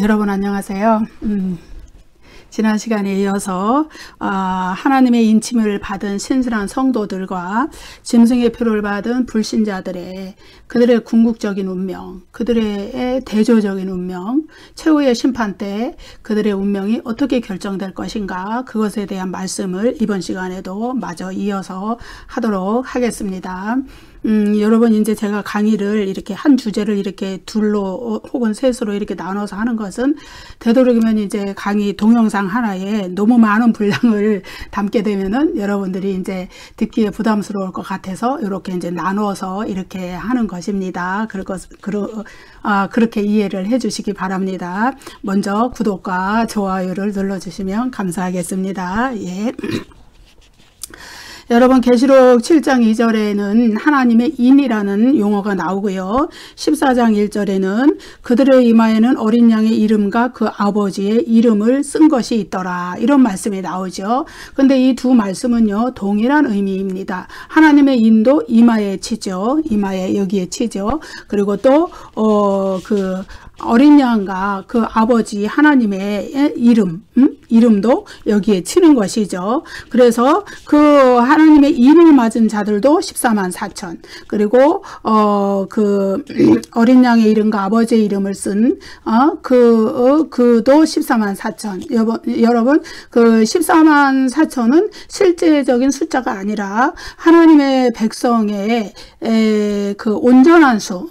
여러분 안녕하세요. 지난 시간에 이어서 하나님의 인침을 받은 신실한 성도들과 짐승의 표를 받은 불신자들의 그들의 궁극적인 운명, 그들의 대조적인 운명, 최후의 심판 때 그들의 운명이 어떻게 결정될 것인가, 그것에 대한 말씀을 이번 시간에도 마저 이어서 하도록 하겠습니다. 여러분, 이제 제가 강의를 이렇게 한 주제를 이렇게 둘로 혹은 셋으로 이렇게 나눠서 하는 것은 되도록이면 이제 강의 동영상 하나에 너무 많은 분량을 담게 되면은 여러분들이 이제 듣기에 부담스러울 것 같아서 이렇게 이제 나눠서 이렇게 하는 것입니다. 그렇게 이해를 해 주시기 바랍니다. 먼저 구독과 좋아요를 눌러주시면 감사하겠습니다. 예. 여러분, 계시록 7장 2절에는 하나님의 인이라는 용어가 나오고요. 14장 1절에는 그들의 이마에는 어린 양의 이름과 그 아버지의 이름을 쓴 것이 있더라, 이런 말씀이 나오죠. 근데 이 두 말씀은요, 동일한 의미입니다. 하나님의 인도 이마에 치죠. 이마에 여기에 치죠. 그리고 또 그 어린 양과 그 아버지 하나님의 이름도 여기에 치는 것이죠. 그래서 그 하나님의 인을 맞은 자들도 14만 4천, 그리고 그 어린 양의 이름과 아버지의 이름을 쓴 그도 14만 4천. 여러분, 그 14만 4천은 실제적인 숫자가 아니라 하나님의 백성의 그 온전한 수,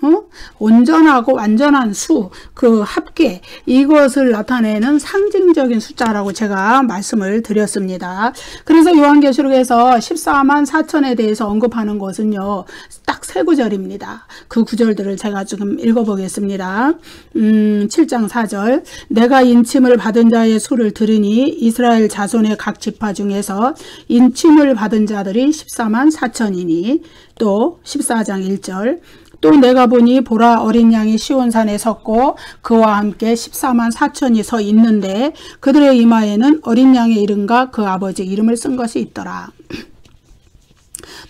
온전하고 완전한 수, 그 합계, 이것을 나타내는 상징적인 숫자라고 제가 말씀을 드렸습니다. 그래서 요한계시록에서 14만 4천에 대해서 언급하는 것은요, 딱 세 구절입니다. 그 구절들을 제가 지금 읽어보겠습니다. 7장 4절, 내가 인침을 받은 자의 수를 들으니 이스라엘 자손의 각 지파 중에서 인침을 받은 자들이 14만 4천이니, 또 14장 1절, 또 내가 보니 보라, 어린 양이 시온산에 섰고 그와 함께 14만 4천이 서 있는데 그들의 이마에는 어린 양의 이름과 그 아버지 이름을 쓴 것이 있더라.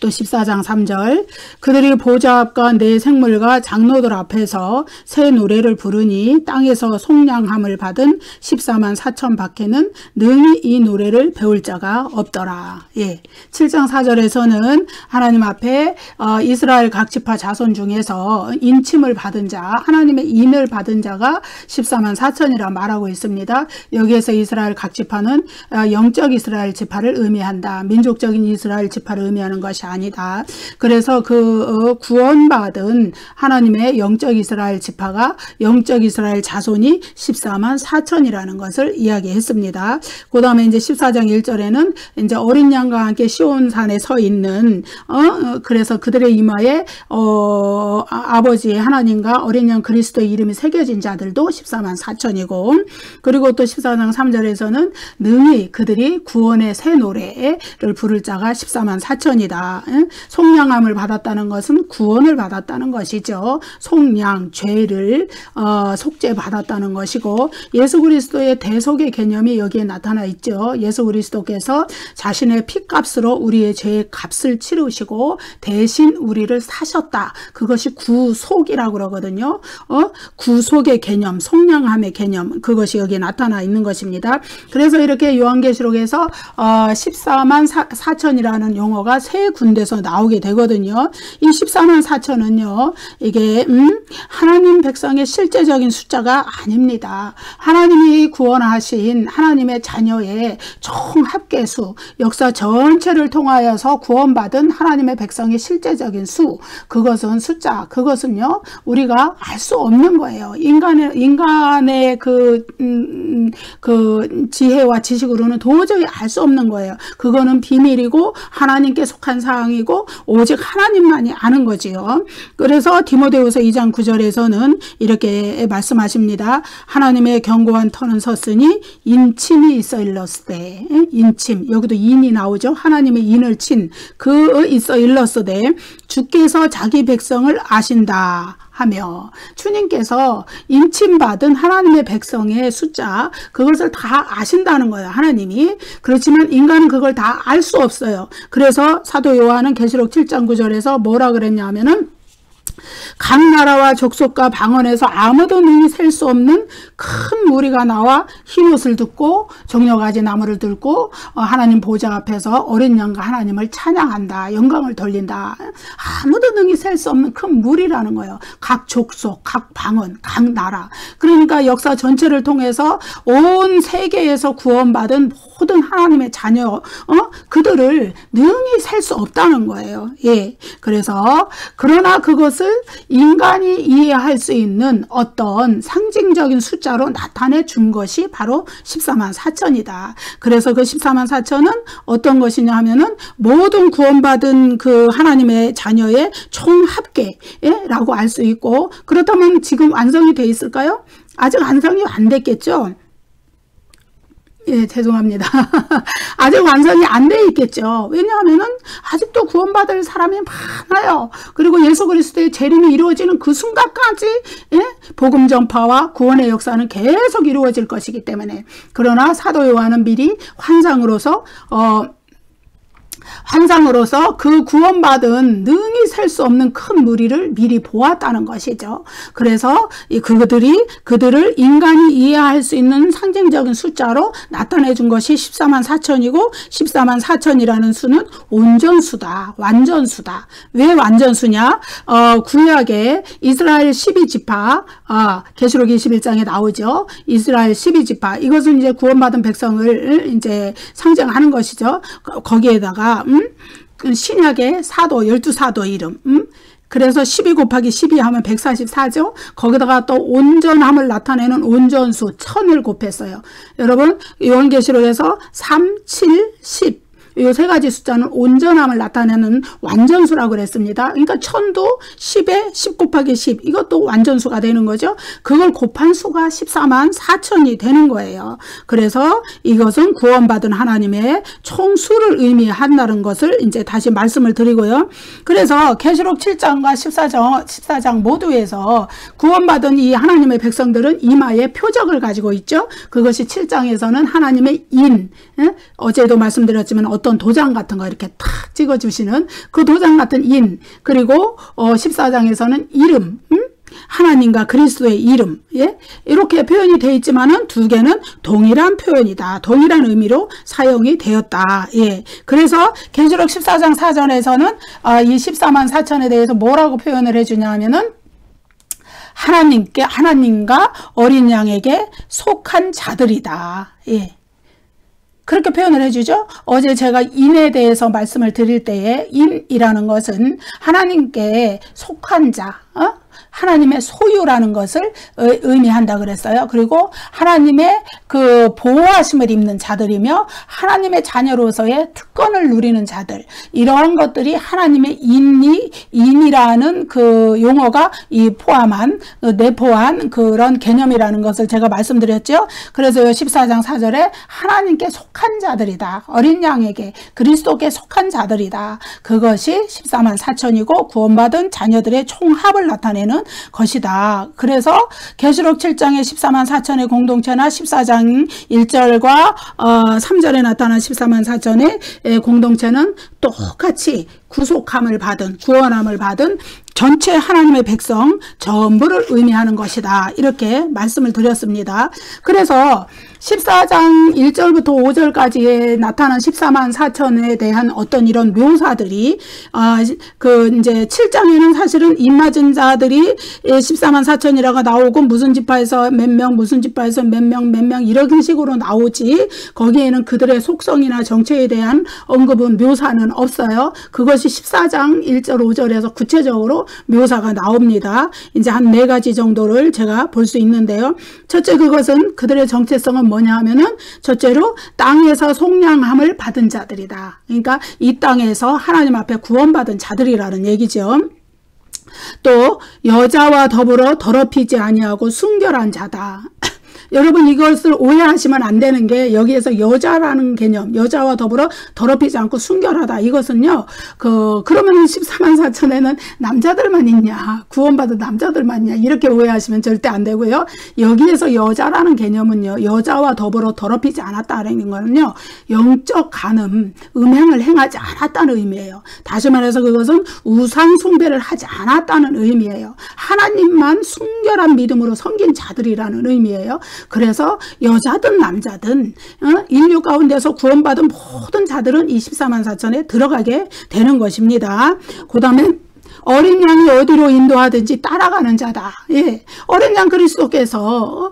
또 14장 3절, 그들이 보좌 앞과 네 생물과 장로들 앞에서 새 노래를 부르니 땅에서 속량함을 받은 14만 4천 밖에는 능히 이 노래를 배울 자가 없더라. 예. 7장 4절에서는 하나님 앞에 이스라엘 각 지파 자손 중에서 인침을 받은 자, 하나님의 인을 받은 자가 14만 4천이라 말하고 있습니다. 여기에서 이스라엘 각 지파는 영적 이스라엘 지파를 의미한다. 민족적인 이스라엘 지파를 의미하는 것이 아니다. 그래서 그 구원받은 하나님의 영적 이스라엘 지파가, 영적 이스라엘 자손이 14만 4천이라는 것을 이야기했습니다. 그 다음에 이제 14장 1절에는 이제 어린 양과 함께 시온산에 서 있는 그래서 그들의 이마에 아버지의 하나님과 어린 양 그리스도의 이름이 새겨진 자들도 14만 4천이고, 그리고 또 14장 3절에서는 능히 그들이 구원의 새 노래를 부를 자가 14만 4천이다. 속량함을 받았다는 것은 구원을 받았다는 것이죠. 속량, 죄를 속죄 받았다는 것이고, 예수 그리스도의 대속의 개념이 여기에 나타나 있죠. 예수 그리스도께서 자신의 피값으로 우리의 죄의 값을 치르시고 대신 우리를 사셨다. 그것이 구속이라고 그러거든요. 구속의 개념, 속량함의 개념, 그것이 여기에 나타나 있는 것입니다. 그래서 이렇게 요한계시록에서 14만 4천이라는 용어가 세 군데서 나오게 되거든요. 이 14만 4천은요, 이게 하나님 백성의 실제적인 숫자가 아닙니다. 하나님이 구원하신 하나님의 자녀의 총 합계수, 역사 전체를 통하여서 구원받은 하나님의 백성의 실제적인 수, 그것은 숫자, 그것은요, 우리가 알 수 없는 거예요. 인간의 그 지혜와 지식으로는 도저히 알 수 없는 거예요. 그거는 비밀이고 하나님께 속한 사항이고 오직 하나님만이 아는 거지요. 그래서 디모데후서 2장 9절에서는 이렇게 말씀하십니다. 하나님의 견고한 터는 섰으니 인침이 있어 일렀으되, 인침, 여기도 인이 나오죠. 하나님의 인을 친 그 있어 일렀으되 주께서 자기 백성을 아신다 하며, 주님께서 인침받은 하나님의 백성의 숫자, 그것을 다 아신다는 거예요, 하나님이. 그렇지만 인간은 그걸 다 알 수 없어요. 그래서 사도 요한은 계시록 7장 9절에서 뭐라 그랬냐면은 각 나라와 족속과 방언에서 아무도 능히 셀 수 없는 큰 무리가 나와 흰옷을 듣고 정려가지 나무를 들고 하나님 보좌 앞에서 어린 양과 하나님을 찬양한다. 영광을 돌린다. 아무도 능히 셀 수 없는 큰 무리라는 거예요. 각 족속, 각 방언, 각 나라. 그러니까 역사 전체를 통해서 온 세계에서 구원받은 모든 하나님의 자녀, 그들을 능히 셀 수 없다는 거예요. 예. 그래서 그러나 그것을 인간이 이해할 수 있는 어떤 상징적인 숫자로 나타내 준 것이 바로 14만 4천이다. 그래서 그 14만 4천은 어떤 것이냐 하면은 모든 구원받은 그 하나님의 자녀의 총합계라고 알 수 있고, 그렇다면 지금 완성이 돼 있을까요? 아직 완성이 안 됐겠죠? 예, 죄송합니다. 아직 완성이 안 돼 있겠죠. 왜냐하면은 아직도 구원받을 사람이 많아요. 그리고 예수 그리스도의 재림이 이루어지는 그 순간까지 복음 전파와 구원의 역사는 계속 이루어질 것이기 때문에. 그러나 사도 요한은 미리 환상으로서 그 구원받은 능히 셀 수 없는 큰 무리를 미리 보았다는 것이죠. 그래서 그들을 인간이 이해할 수 있는 상징적인 숫자로 나타내 준 것이 14만 4천이고 14만 4천이라는 수는 온전수다. 완전수다. 왜 완전수냐? 구약에 이스라엘 12지파, 계시록 21장에 나오죠. 이스라엘 12지파. 이것은 이제 구원받은 백성을 이제 상징하는 것이죠. 거기에다가 그 신약의 사도, 12사도 이름, 그래서 12 곱하기 12 하면 144죠. 거기다가 또 온전함을 나타내는 온전수 1000을 곱했어요. 여러분, 요한계시록에서 3, 7, 10 이 세 가지 숫자는 온전함을 나타내는 완전수라고 그랬습니다. 그러니까 1000도 10에 10 곱하기 10 이것도 완전수가 되는 거죠. 그걸 곱한 수가 14만 4천이 되는 거예요. 그래서 이것은 구원받은 하나님의 총수를 의미한다는 것을 이제 다시 말씀을 드리고요. 그래서 계시록 7장과 14장 모두에서 구원받은 이 하나님의 백성들은 이마에 표적을 가지고 있죠. 그것이 7장에서는 하나님의 인, 어제도 말씀드렸지만 어떤 도장 같은 거 이렇게 탁 찍어주시는 그 도장 같은 인, 그리고 14장에서는 이름, 하나님과 그리스도의 이름, 이렇게 표현이 되어 있지만은 두 개는 동일한 표현이다. 동일한 의미로 사용이 되었다. 그래서 계시록 14장 4절에서는 이 14만 4천에 대해서 뭐라고 표현을 해주냐 하면은 하나님과 어린 양에게 속한 자들이다. 그렇게 표현을 해주죠. 어제 제가 인에 대해서 말씀을 드릴 때에 인이라는 것은 하나님께 속한 자, 하나님의 소유라는 것을 의미한다 그랬어요. 그리고 하나님의 그 보호하심을 입는 자들이며 하나님의 자녀로서의 특권을 누리는 자들, 이러한 것들이 하나님의 인이라는 그 용어가 내포한 그런 개념이라는 것을 제가 말씀드렸죠. 그래서 14장 4절에 하나님께 속한 자들이다. 어린 양에게, 그리스도께 속한 자들이다. 그것이 14만 4천이고 구원받은 자녀들의 총합을 나타내는 것이다. 그래서 계시록 7장의 14만 4천의 공동체나 14장 1절과 3절에 나타난 14만 4천의 공동체는 똑같이 구속함을 받은, 구원함을 받은 전체 하나님의 백성 전부를 의미하는 것이다. 이렇게 말씀을 드렸습니다. 그래서 14장 1절부터 5절까지에 나타난 14만 4천에 대한 어떤 이런 묘사들이 이제 7장에는 사실은 입맞은 자들이 14만 4천이라고 나오고 무슨 지파에서 몇 명, 무슨 지파에서 몇 명 이런 식으로 나오지, 거기에는 그들의 속성이나 정체에 대한 언급은 묘사는 없어요. 그것이 14장 1절 5절에서 구체적으로 묘사가 나옵니다. 이제 한 4가지 정도를 제가 볼 수 있는데요. 첫째, 그것은 그들의 정체성은 뭐냐 하면은 첫째로 땅에서 속량함을 받은 자들이다. 그러니까 이 땅에서 하나님 앞에 구원받은 자들이라는 얘기죠. 또 여자와 더불어 더럽히지 아니하고 순결한 자다. 여러분 이것을 오해하시면 안 되는 게 여기에서 여자라는 개념, 여자와 더불어 더럽히지 않고 순결하다. 이것은요. 그러면 14만 4천에는 남자들만 있냐? 구원받은 남자들만 있냐? 이렇게 오해하시면 절대 안 되고요. 여기에서 여자라는 개념은요. 여자와 더불어 더럽히지 않았다는 거는요. 영적 간음, 음행을 행하지 않았다는 의미예요. 다시 말해서 그것은 우상 숭배를 하지 않았다는 의미예요. 하나님만 순결한 믿음으로 섬긴 자들이라는 의미예요. 그래서 여자든 남자든 인류 가운데서 구원받은 모든 자들은 24만 4천에 들어가게 되는 것입니다. 그 다음에 어린 양이 어디로 인도하든지 따라가는 자다. 예. 어린 양 그리스도께서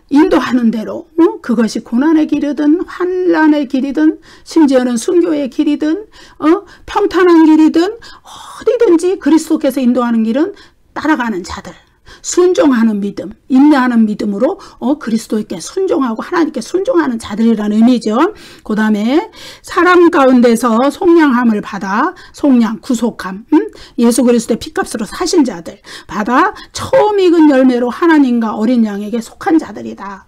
인도하는 대로 그것이 고난의 길이든 환난의 길이든 심지어는 순교의 길이든 평탄한 길이든 어디든지 그리스도께서 인도하는 길은 따라가는 자들. 순종하는 믿음, 인내하는 믿음으로 그리스도께 순종하고 하나님께 순종하는 자들이라는 의미죠. 그 다음에 사람 가운데서 속량함을 받아, 속량, 구속함, 예수 그리스도의 피값으로 사신 자들 받아 처음 익은 열매로 하나님과 어린 양에게 속한 자들이다.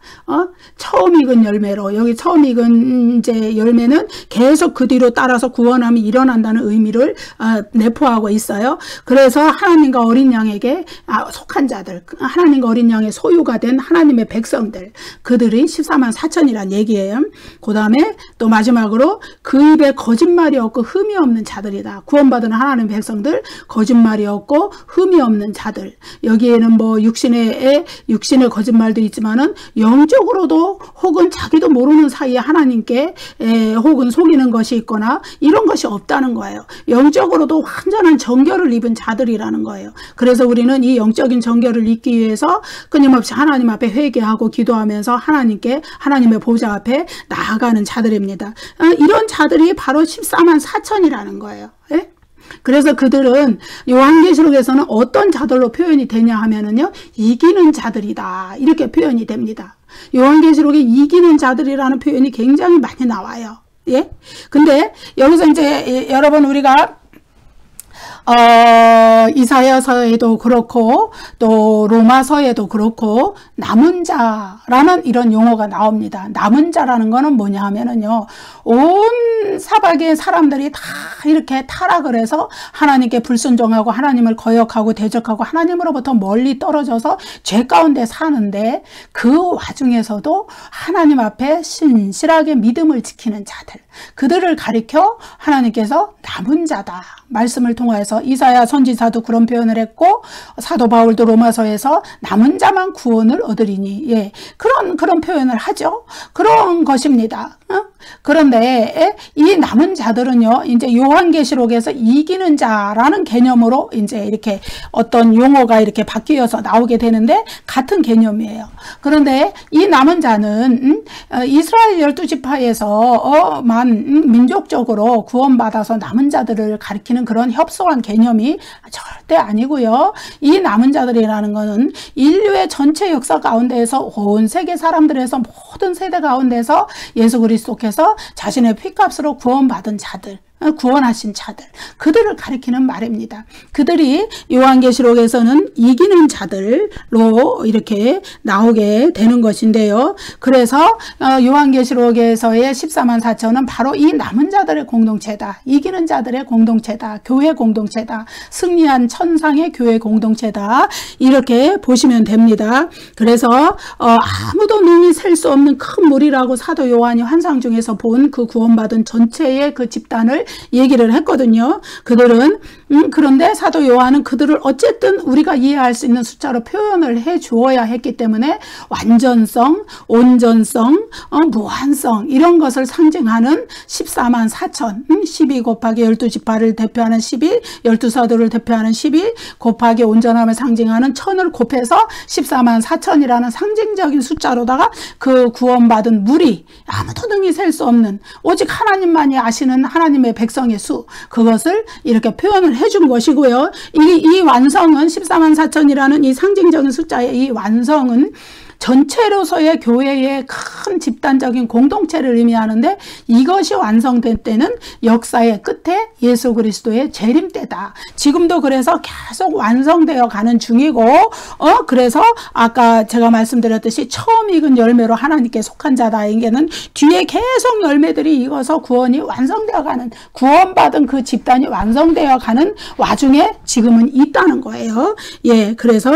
처음 익은 열매로, 여기 처음 익은 이제 열매는 계속 그 뒤로 따라서 구원함이 일어난다는 의미를 내포하고 있어요. 그래서 하나님과 어린 양에게 속한 자들, 하나님과 어린 양의 소유가 된 하나님의 백성들, 그들이 14만 4천이란 얘기예요. 그 다음에 또 마지막으로 그 입에 거짓말이 없고 흠이 없는 자들이다. 구원받은 하나님의 백성들, 거짓말이 없고 흠이 없는 자들. 여기에는 뭐 육신의 거짓말도 있지만은 영적으로도 혹은 자기도 모르는 사이에 하나님께 혹은 속이는 것이 있거나 이런 것이 없다는 거예요. 영적으로도 완전한 정결을 입은 자들이라는 거예요. 그래서 우리는 이 영적인 정결을 입기 위해서 끊임없이 하나님 앞에 회개하고 기도하면서 하나님의 보좌 앞에 나아가는 자들입니다. 이런 자들이 바로 14만 4천이라는 거예요. 예? 그래서 그들은 요한계시록에서는 어떤 자들로 표현이 되냐 하면은요, 이기는 자들이다. 이렇게 표현이 됩니다. 요한계시록에 이기는 자들이라는 표현이 굉장히 많이 나와요. 예? 근데 여기서 이제 여러분 우리가 이사야서에도 그렇고 또 로마서에도 그렇고 남은 자라는 이런 용어가 나옵니다. 남은 자라는 거는 뭐냐 하면은요, 온 사박의 사람들이 다 이렇게 타락을 해서 하나님께 불순종하고 하나님을 거역하고 대적하고 하나님으로부터 멀리 떨어져서 죄 가운데 사는데 그 와중에서도 하나님 앞에 신실하게 믿음을 지키는 자들, 그들을 가리켜 하나님께서 남은 자다 말씀을 통하여서 이사야 선지자도 그런 표현을 했고 사도 바울도 로마서에서 남은 자만 구원을 얻으리니, 예, 그런 표현을 하죠. 그런 것입니다. 그런데 이 남은 자들은요, 이제 요한계시록에서 이기는 자라는 개념으로 이제 이렇게 어떤 용어가 이렇게 바뀌어서 나오게 되는데 같은 개념이에요. 그런데 이 남은 자는 이스라엘 12지파에서만 민족적으로 구원받아서 남은 자들을 가리키는 그런 협소한 개념이 절대 아니고요. 이 남은 자들이라는 것은 인류의 전체 역사 가운데에서 온 세계 사람들에서 모든 세대 가운데서 예수 그리스도께서 자신의 피값으로 구원받은 자들, 구원하신 자들, 그들을 가리키는 말입니다. 그들이 요한계시록에서는 이기는 자들로 이렇게 나오게 되는 것인데요. 그래서 요한계시록에서의 14만 4천은 바로 이 남은 자들의 공동체다. 이기는 자들의 공동체다. 교회 공동체다. 승리한 천상의 교회 공동체다. 이렇게 보시면 됩니다. 그래서 아무도 능히 셀 수 없는 큰 물이라고 사도 요한이 환상 중에서 본 그 구원받은 전체의 그 집단을 얘기를 했거든요. 그들은 그런데 사도 요한은 그들을 어쨌든 우리가 이해할 수 있는 숫자로 표현을 해 주어야 했기 때문에 완전성, 온전성, 무한성 이런 것을 상징하는 14만 4천, 12 곱하기 12지파를 대표하는 12, 12사도를 대표하는 12 곱하기 온전함을 상징하는 1000을 곱해서 14만 4천이라는 상징적인 숫자로다가 그 구원받은 무리, 아무도 능히 셀 수 없는 오직 하나님만이 아시는 하나님의 백성의 수, 그것을 이렇게 표현을 해준 것이고요. 이 완성은 14만 4천이라는 이 상징적인 숫자의 이 완성은 전체로서의 교회의 큰 집단적인 공동체를 의미하는데 이것이 완성된 때는 역사의 끝에 예수 그리스도의 재림 때다. 지금도 그래서 계속 완성되어 가는 중이고 그래서 아까 제가 말씀드렸듯이 처음 익은 열매로 하나님께 속한 자다에게는 뒤에 계속 열매들이 익어서 구원이 완성되어 가는, 구원받은 그 집단이 완성되어 가는 와중에 지금은 있다는 거예요. 예, 그래서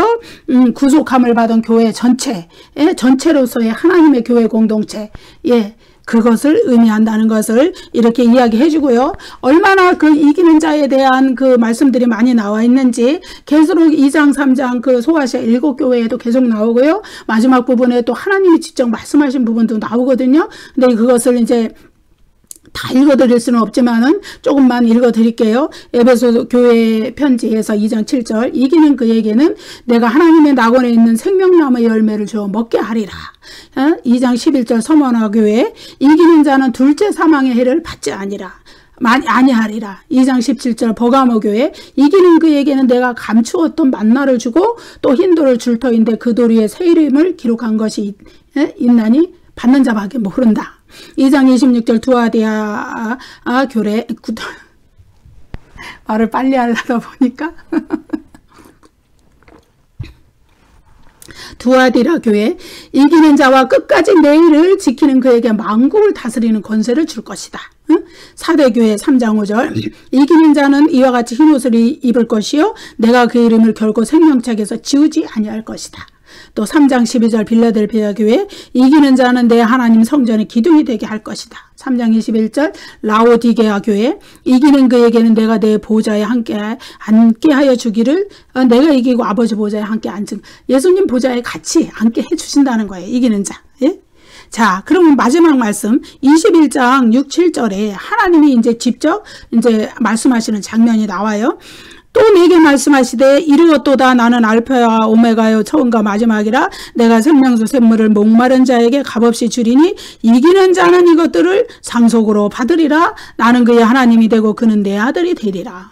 구속함을 받은 교회 전체, 전체로서의 하나님의 교회 공동체, 예, 그것을 의미한다는 것을 이렇게 이야기해 주고요. 얼마나 그 이기는 자에 대한 그 말씀들이 많이 나와 있는지 계시록 2장 3장 그 소아시아 7교회에도 계속 나오고요. 마지막 부분에 또 하나님이 직접 말씀하신 부분도 나오거든요. 근데 그것을 이제 다 읽어드릴 수는 없지만은 조금만 읽어드릴게요. 에베소 교회 편지에서 2장 7절, 이기는 그에게는 내가 하나님의 낙원에 있는 생명나무의 열매를 주어 먹게 하리라. 2장 11절 서머나 교회, 이기는 자는 둘째 사망의 해를 받지 아니하리라. 2장 17절 버가모 교회, 이기는 그에게는 내가 감추었던 만나를 주고 또 흰돌을 줄 터인데 그 돌 위에 새 이름을 기록한 것이 있나니 받는 자밖에 모른다. 2장 26절 두아디아 교회, 말을 빨리 하려다 보니까 두아디라 교회, 이기는 자와 끝까지 내일을 지키는 그에게 만국을 다스리는 권세를 줄 것이다. 사대교회 3장 5절, 이기는 자는 이와 같이 흰옷을 입을 것이요 내가 그 이름을 결코 생명책에서 지우지 아니할 것이다. 또 3장 12절 빌라델피아 교회, 이기는 자는 내 하나님 성전의 기둥이 되게 할 것이다. 3장 21절 라오디게아 교회, 이기는 그에게는 내가 내 보좌에 함께 하여 주기를, 내가 이기고 아버지 보좌에 함께 앉은, 예수님 보좌에 같이 함께 해 주신다는 거예요. 이기는 자. 예? 자, 그러면 마지막 말씀 21장 6, 7절에 하나님이 이제 직접 이제 말씀하시는 장면이 나와요. 또 내게 말씀하시되 이르렀도다. 나는 알파와 오메가요 처음과 마지막이라. 내가 생명수 샘물을 목마른 자에게 값없이 주리니 이기는 자는 이것들을 상속으로 받으리라. 나는 그의 하나님이 되고 그는 내 아들이 되리라.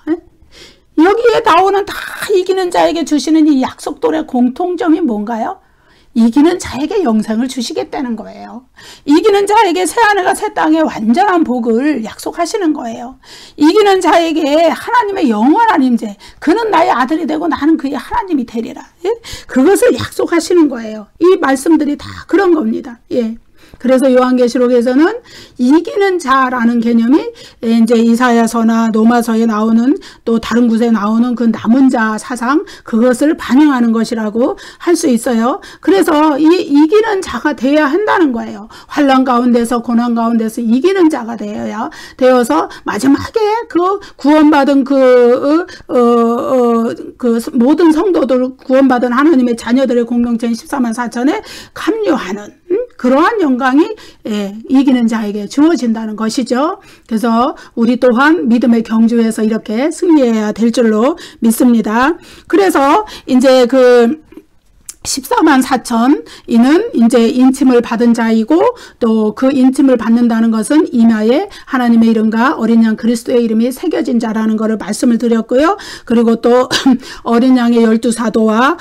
여기에 나오는 다 이기는 자에게 주시는 이 약속들의 공통점이 뭔가요? 이기는 자에게 영생을 주시겠다는 거예요. 이기는 자에게 새하늘과 새 땅의 완전한 복을 약속하시는 거예요. 이기는 자에게 하나님의 영원한 임재, 그는 나의 아들이 되고 나는 그의 하나님이 되리라. 예? 그것을 약속하시는 거예요. 이 말씀들이 다 그런 겁니다. 예. 그래서 요한계시록에서는 이기는 자라는 개념이 이제 이사야서나 노마서에 나오는, 또 다른 곳에 나오는 그 남은 자 사상, 그것을 반영하는 것이라고 할 수 있어요. 그래서 이 이기는 자가 되어야 한다는 거예요. 환난 가운데서, 고난 가운데서 이기는 자가 되어서 마지막에 그 구원받은 그 모든 성도들, 구원받은 하나님의 자녀들의 공동체인 14만 4천에 합류하는 그러한 영광이 이기는 자에게 주어진다는 것이죠. 그래서 우리 또한 믿음의 경주에서 이렇게 승리해야 될 줄로 믿습니다. 그래서 이제 그 14만 4천 이는 이제 인침을 받은 자이고, 또 그 인침을 받는다는 것은 이마에 하나님의 이름과 어린 양 그리스도의 이름이 새겨진 자라는 것을 말씀을 드렸고요. 그리고 또 어린 양의 12사도와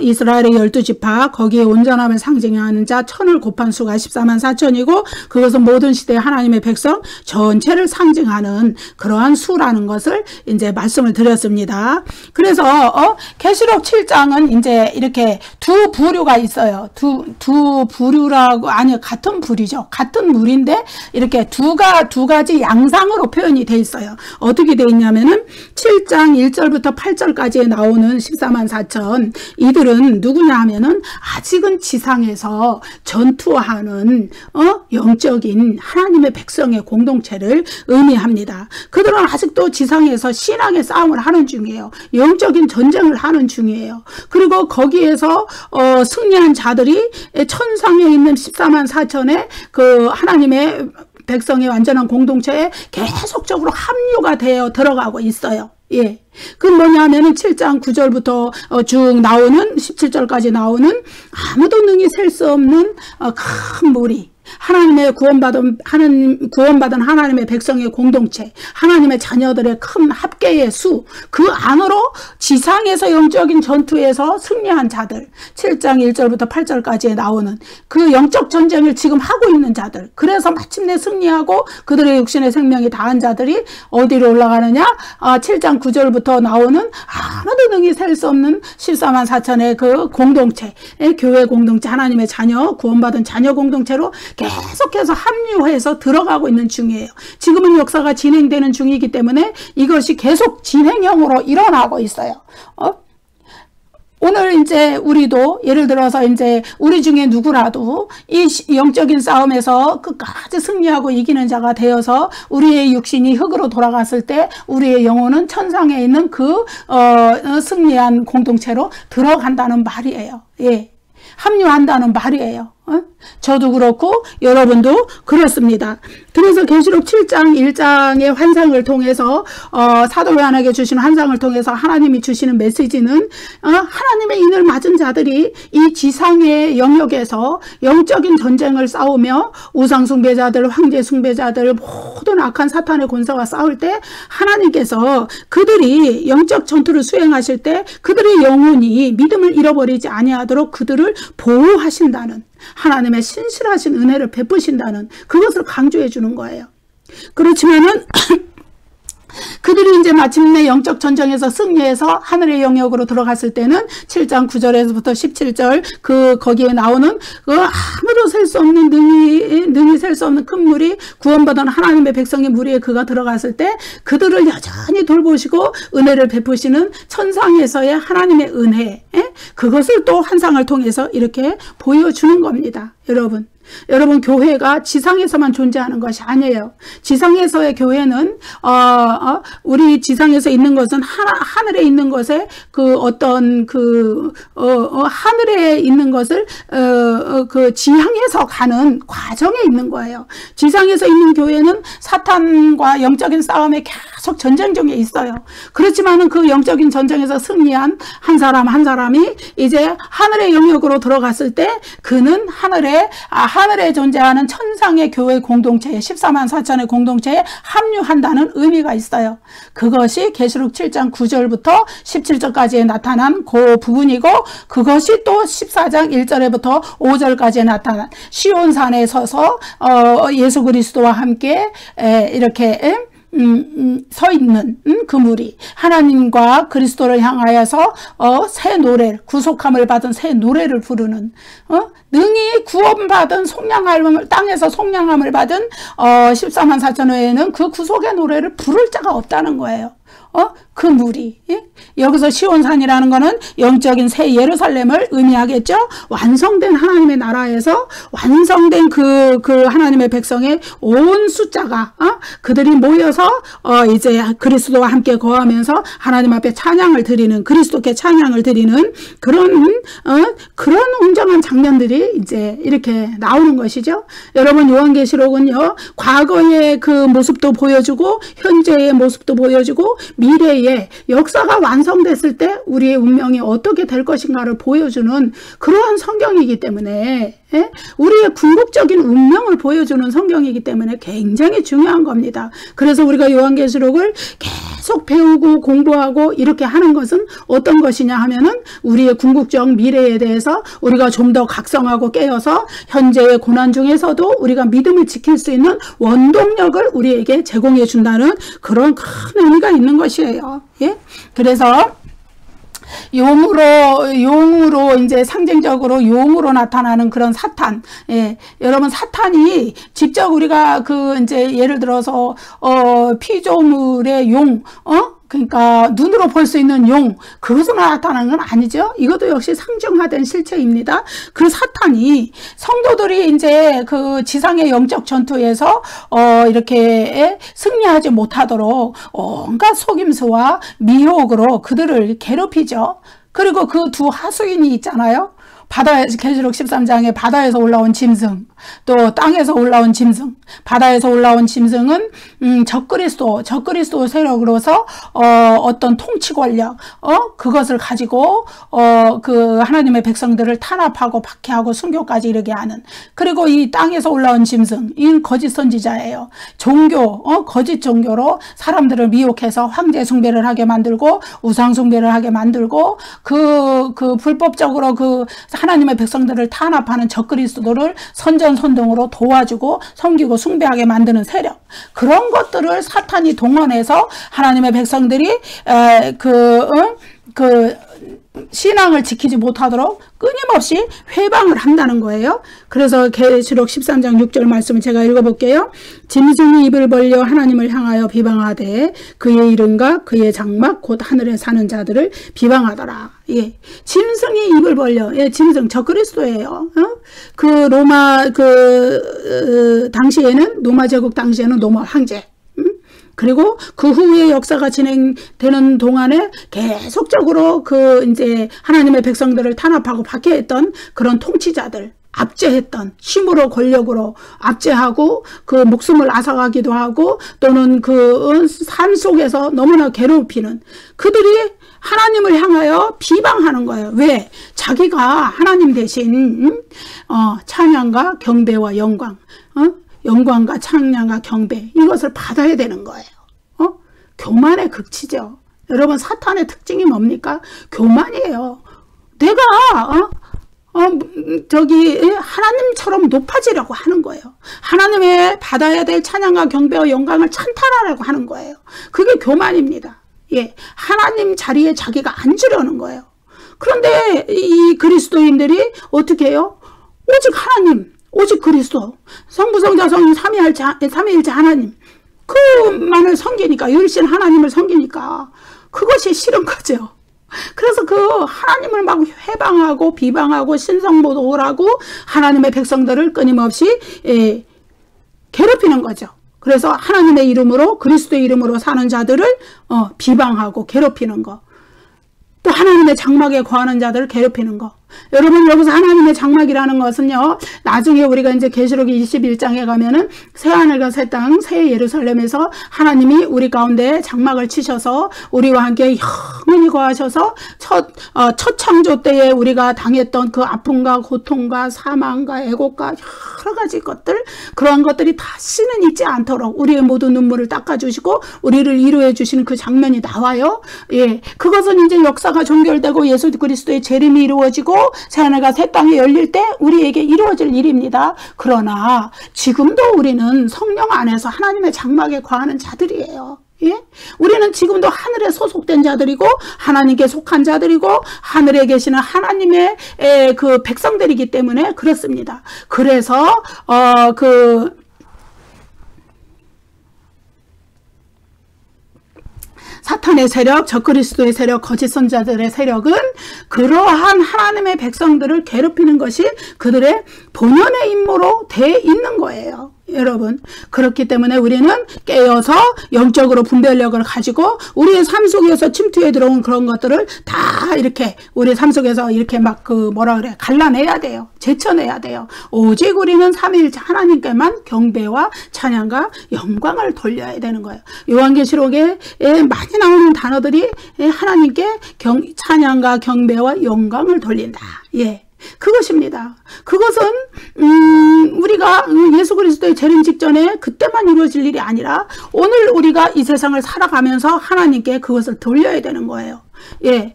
이스라엘의 12지파, 거기에 온전함을 상징하는 자 1000을 곱한 수가 14만 4천이고 그것은 모든 시대의 하나님의 백성 전체를 상징하는 그러한 수라는 것을 이제 말씀을 드렸습니다. 그래서 계시록 7장은 이제 이렇게 두 부류가 있어요. 두 부류라고, 아니요, 같은 부류죠. 같은 물인데 이렇게 두 가지 양상으로 표현이 돼 있어요. 어떻게 돼 있냐면은 7장 1절부터 8절까지에 나오는 14만 4천, 이들은 누구냐 하면은 아직은 지상에서 전투하는 영적인 하나님의 백성의 공동체를 의미합니다. 그들은 아직도 지상에서 신앙의 싸움을 하는 중이에요. 영적인 전쟁을 하는 중이에요. 그리고 거기에서 승리한 자들이 천상에 있는 14만 4천의 그 하나님의 백성의 완전한 공동체에 계속적으로 합류가 되어 들어가고 있어요. 예. 그 뭐냐면은 7장 9절부터 쭉 나오는 17절까지 나오는 아무도 능히 셀 수 없는 큰 무리, 하나님의 구원받은 하나님의 백성의 공동체, 하나님의 자녀들의 큰 합계의 수, 그 안으로 지상에서 영적인 전투에서 승리한 자들, 7장 1절부터 8절까지에 나오는 그 영적 전쟁을 지금 하고 있는 자들, 그래서 마침내 승리하고 그들의 육신의 생명이 다한 자들이 어디로 올라가느냐? 7장 9절부터 나오는 아무도 능히 셀 수 없는 14만 4천의 그 공동체, 교회 공동체, 하나님의 자녀, 구원받은 자녀 공동체로 계속해서 합류해서 들어가고 있는 중이에요. 지금은 역사가 진행되는 중이기 때문에 이것이 계속 진행형으로 일어나고 있어요. 오늘 이제 우리도 예를 들어서 이제 우리 중에 누구라도 이 영적인 싸움에서 끝까지 승리하고 이기는 자가 되어서 우리의 육신이 흙으로 돌아갔을 때 우리의 영혼은 천상에 있는 그 승리한 공동체로 들어간다는 말이에요. 예. 합류한다는 말이에요. 저도 그렇고 여러분도 그렇습니다. 그래서 계시록 7장 1장의 환상을 통해서 사도 요한에게 주신 환상을 통해서 하나님이 주시는 메시지는 하나님의 인을 맞은 자들이 이 지상의 영역에서 영적인 전쟁을 싸우며 우상 숭배자들, 황제 숭배자들, 모든 악한 사탄의 권세와 싸울 때 하나님께서 그들이 영적 전투를 수행하실 때 그들의 영혼이 믿음을 잃어버리지 아니하도록 그들을 보호하신다는, 하나님의 신실하신 은혜를 베푸신다는 그것을 강조해 주는 거예요. 그렇지만은 그들이 이제 마침내 영적 전쟁에서 승리해서 하늘의 영역으로 들어갔을 때는 7장 9절에서부터 17절 거기에 나오는 아무도 셀 수 없는 능히 셀 수 없는 큰 물이 구원받은 하나님의 백성의 무리에 그가 들어갔을 때 그들을 여전히 돌보시고 은혜를 베푸시는 천상에서의 하나님의 은혜, 그것을 또 환상을 통해서 이렇게 보여주는 겁니다. 여러분 교회가 지상에서만 존재하는 것이 아니에요. 지상에서의 교회는 우리 지상에서 있는 것은 하늘에 있는 것에 하늘에 있는 것을 지향해서 가는 과정에 있는 거예요. 지상에서 있는 교회는 사탄과 영적인 싸움에 계속 전쟁 중에 있어요. 그렇지만은 그 영적인 전쟁에서 승리한 한 사람 한 사람이 이제 하늘의 영역으로 들어갔을 때 그는 하늘에 존재하는 천상의 교회 공동체에 14만 4천의 공동체에 합류한다는 의미가 있어요. 그것이 계시록 7장 9절부터 17절까지에 나타난 그 부분이고, 그것이 또 14장 1절부터 5절까지에 나타난 시온산에 서서 예수 그리스도와 함께 이렇게 서 있는 그 무리, 하나님과 그리스도를 향하여서 새 노래, 구속함을 받은 새 노래를 부르는, 능히 구원받은 땅에서 속량함을 받은 14만 4천 외에는 그 구속의 노래를 부를 자가 없다는 거예요. 그 무리. 여기서 시온산이라는 거는 영적인 새 예루살렘을 의미하겠죠. 완성된 하나님의 나라에서 완성된 그 하나님의 백성의 온 숫자가 그들이 모여서 이제 그리스도와 함께 거하면서 하나님 앞에 찬양을 드리는, 그리스도께 찬양을 드리는 그런 웅장한 장면들이 이제 이렇게 나오는 것이죠. 여러분, 요한계시록은요, 과거의 그 모습도 보여주고 현재의 모습도 보여주고 미래의 역사가 완성됐을 때 우리의 운명이 어떻게 될 것인가를 보여주는 그러한 성경이기 때문에, 우리의 궁극적인 운명을 보여주는 성경이기 때문에 굉장히 중요한 겁니다. 그래서 우리가 요한계시록을 계속 배우고 공부하고 이렇게 하는 것은 어떤 것이냐 하면은 우리의 궁극적 미래에 대해서 우리가 좀 더 각성하고 깨어서 현재의 고난 중에서도 우리가 믿음을 지킬 수 있는 원동력을 우리에게 제공해 준다는 그런 큰 의미가 있는 것이에요. 그래서 용으로 이제 상징적으로 용으로 나타나는 그런 사탄. 여러분, 사탄이 직접 우리가 이제 예를 들어서 피조물의 용, 그러니까 눈으로 볼 수 있는 용, 그것으로 나타나는 건 아니죠. 이것도 역시 상징화된 실체입니다. 그 사탄이 성도들이 이제 그 지상의 영적 전투에서 이렇게 승리하지 못하도록 온갖 속임수와 미혹으로 그들을 괴롭히죠. 그리고 그 두 하수인이 있잖아요. 계시록 13장에 바다에서 올라온 짐승, 또 땅에서 올라온 짐승, 바다에서 올라온 짐승은 적그리스도 세력으로서 어떤 통치 권력, 그것을 가지고 그 하나님의 백성들을 탄압하고 박해하고 순교까지 이르게 하는. 그리고 이 땅에서 올라온 짐승, 이 거짓 선지자예요. 거짓 종교로 사람들을 미혹해서 황제 숭배를 하게 만들고 우상 숭배를 하게 만들고 그 불법적으로 그 하나님의 백성들을 탄압하는 적그리스도를 선전선동으로 도와주고 섬기고 숭배하게 만드는 세력, 그런 것들을 사탄이 동원해서 하나님의 백성들이 신앙을 지키지 못하도록 끊임없이 회방을 한다는 거예요. 그래서 계시록 13장 6절 말씀을 제가 읽어볼게요. 짐승이 입을 벌려 하나님을 향하여 비방하되 그의 이름과 그의 장막 곧 하늘에 사는 자들을 비방하더라. 예, 짐승이 입을 벌려. 예, 짐승 적그리스도예요. 그 로마 당시에는 로마 제국 당시에는 로마 황제. 그리고 그 후에 역사가 진행되는 동안에 계속적으로 이제 하나님의 백성들을 탄압하고 박해했던 그런 통치자들, 압제했던, 힘으로 권력으로 압제하고 그 목숨을 앗아가기도 하고 또는 그 삶 속에서 너무나 괴롭히는 그들이 하나님을 향하여 비방하는 거예요. 왜? 자기가 하나님 대신 찬양과 경배와 영광, 영광과 찬양과 경배, 이것을 받아야 되는 거예요. 교만의 극치죠. 여러분, 사탄의 특징이 뭡니까? 교만이에요. 내가 하나님처럼 높아지려고 하는 거예요. 하나님의 받아야 될 찬양과 경배와 영광을 찬탈하려고 하는 거예요. 그게 교만입니다. 예, 하나님 자리에 자기가 앉으려는 거예요. 그런데 이 그리스도인들이 어떻게 해요? 오직 하나님, 오직 그리스도, 성부, 성자, 성령, 삼위일체 하나님, 그만을 섬기니까, 유일신 하나님을 섬기니까 그것이 싫은 거죠. 그래서 그 하나님을 막 회방하고 비방하고 신성모독을 하고 하나님의 백성들을 끊임없이 괴롭히는 거죠. 그래서 하나님의 이름으로, 그리스도의 이름으로 사는 자들을 비방하고 괴롭히는 거, 또 하나님의 장막에 거하는 자들을 괴롭히는 거. 여러분, 여기서 하나님의 장막이라는 것은요, 나중에 우리가 이제 계시록 21장에 가면은 새하늘과 새 땅, 새 예루살렘에서 하나님이 우리 가운데 장막을 치셔서 우리와 함께 영원히 거하셔서 첫 창조 때에 우리가 당했던 그 아픔과 고통과 사망과 애곡과 여러 가지 것들, 그러한 것들이 다시는 있지 않도록 우리의 모든 눈물을 닦아주시고 우리를 위로해 주시는 그 장면이 나와요. 예, 그것은 이제 역사가 종결되고 예수 그리스도의 재림이 이루어지고 새하늘과 새 땅이 열릴 때 우리에게 이루어질 일입니다. 그러나 지금도 우리는 성령 안에서 하나님의 장막에 거하는 자들이에요. 예? 우리는 지금도 하늘에 소속된 자들이고 하나님께 속한 자들이고 하늘에 계시는 하나님의 그 백성들이기 때문에 그렇습니다. 그래서 사탄의 세력, 적그리스도의 세력, 거짓 선자들의 세력은 그러한 하나님의 백성들을 괴롭히는 것이 그들의 본연의 임무로 돼 있는 거예요. 여러분, 그렇기 때문에 우리는 깨어서 영적으로 분별력을 가지고 우리의 삶 속에서 침투해 들어온 그런 것들을 다 이렇게 우리 삶 속에서 이렇게 막 갈라내야 돼요. 제쳐내야 돼요. 오직 우리는 삼위일체 하나님께만 경배와 찬양과 영광을 돌려야 되는 거예요. 요한계시록에 많이 나오는 단어들이 하나님께 찬양과 경배와 영광을 돌린다. 예. 그것입니다. 그것은 우리가 예수 그리스도의 재림 직전에 그때만 이루어질 일이 아니라 오늘 우리가 이 세상을 살아가면서 하나님께 그것을 돌려야 되는 거예요. 예.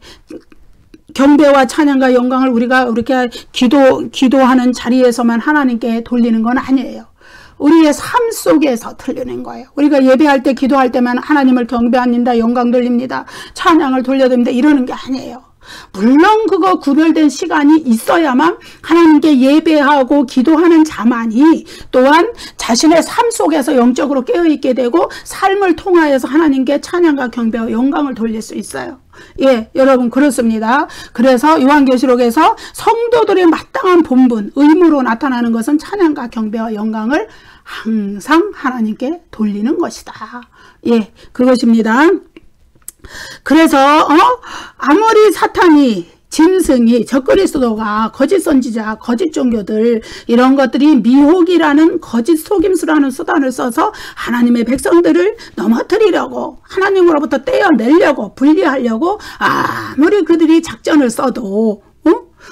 경배와 찬양과 영광을 우리가 이렇게 기도하는 자리에서만 하나님께 돌리는 건 아니에요. 우리의 삶 속에서 돌리는 거예요. 우리가 예배할 때, 기도할 때만 하나님을 경배합니다, 영광 돌립니다, 찬양을 돌려드립니다, 이러는 게 아니에요. 물론 그거 구별된 시간이 있어야만 하나님께 예배하고 기도하는 자만이 또한 자신의 삶 속에서 영적으로 깨어있게 되고 삶을 통하여서 하나님께 찬양과 경배와 영광을 돌릴 수 있어요. 예, 여러분, 그렇습니다. 그래서 요한계시록에서 성도들의 마땅한 본분, 의무로 나타나는 것은 찬양과 경배와 영광을 항상 하나님께 돌리는 것이다. 예, 그것입니다. 그래서 아무리 사탄이 짐승이, 적그리스도가, 거짓 선지자, 거짓 종교들, 이런 것들이 미혹이라는 거짓 속임수라는 수단을 써서 하나님의 백성들을 넘어뜨리려고, 하나님으로부터 떼어내려고, 분리하려고 아무리 그들이 작전을 써도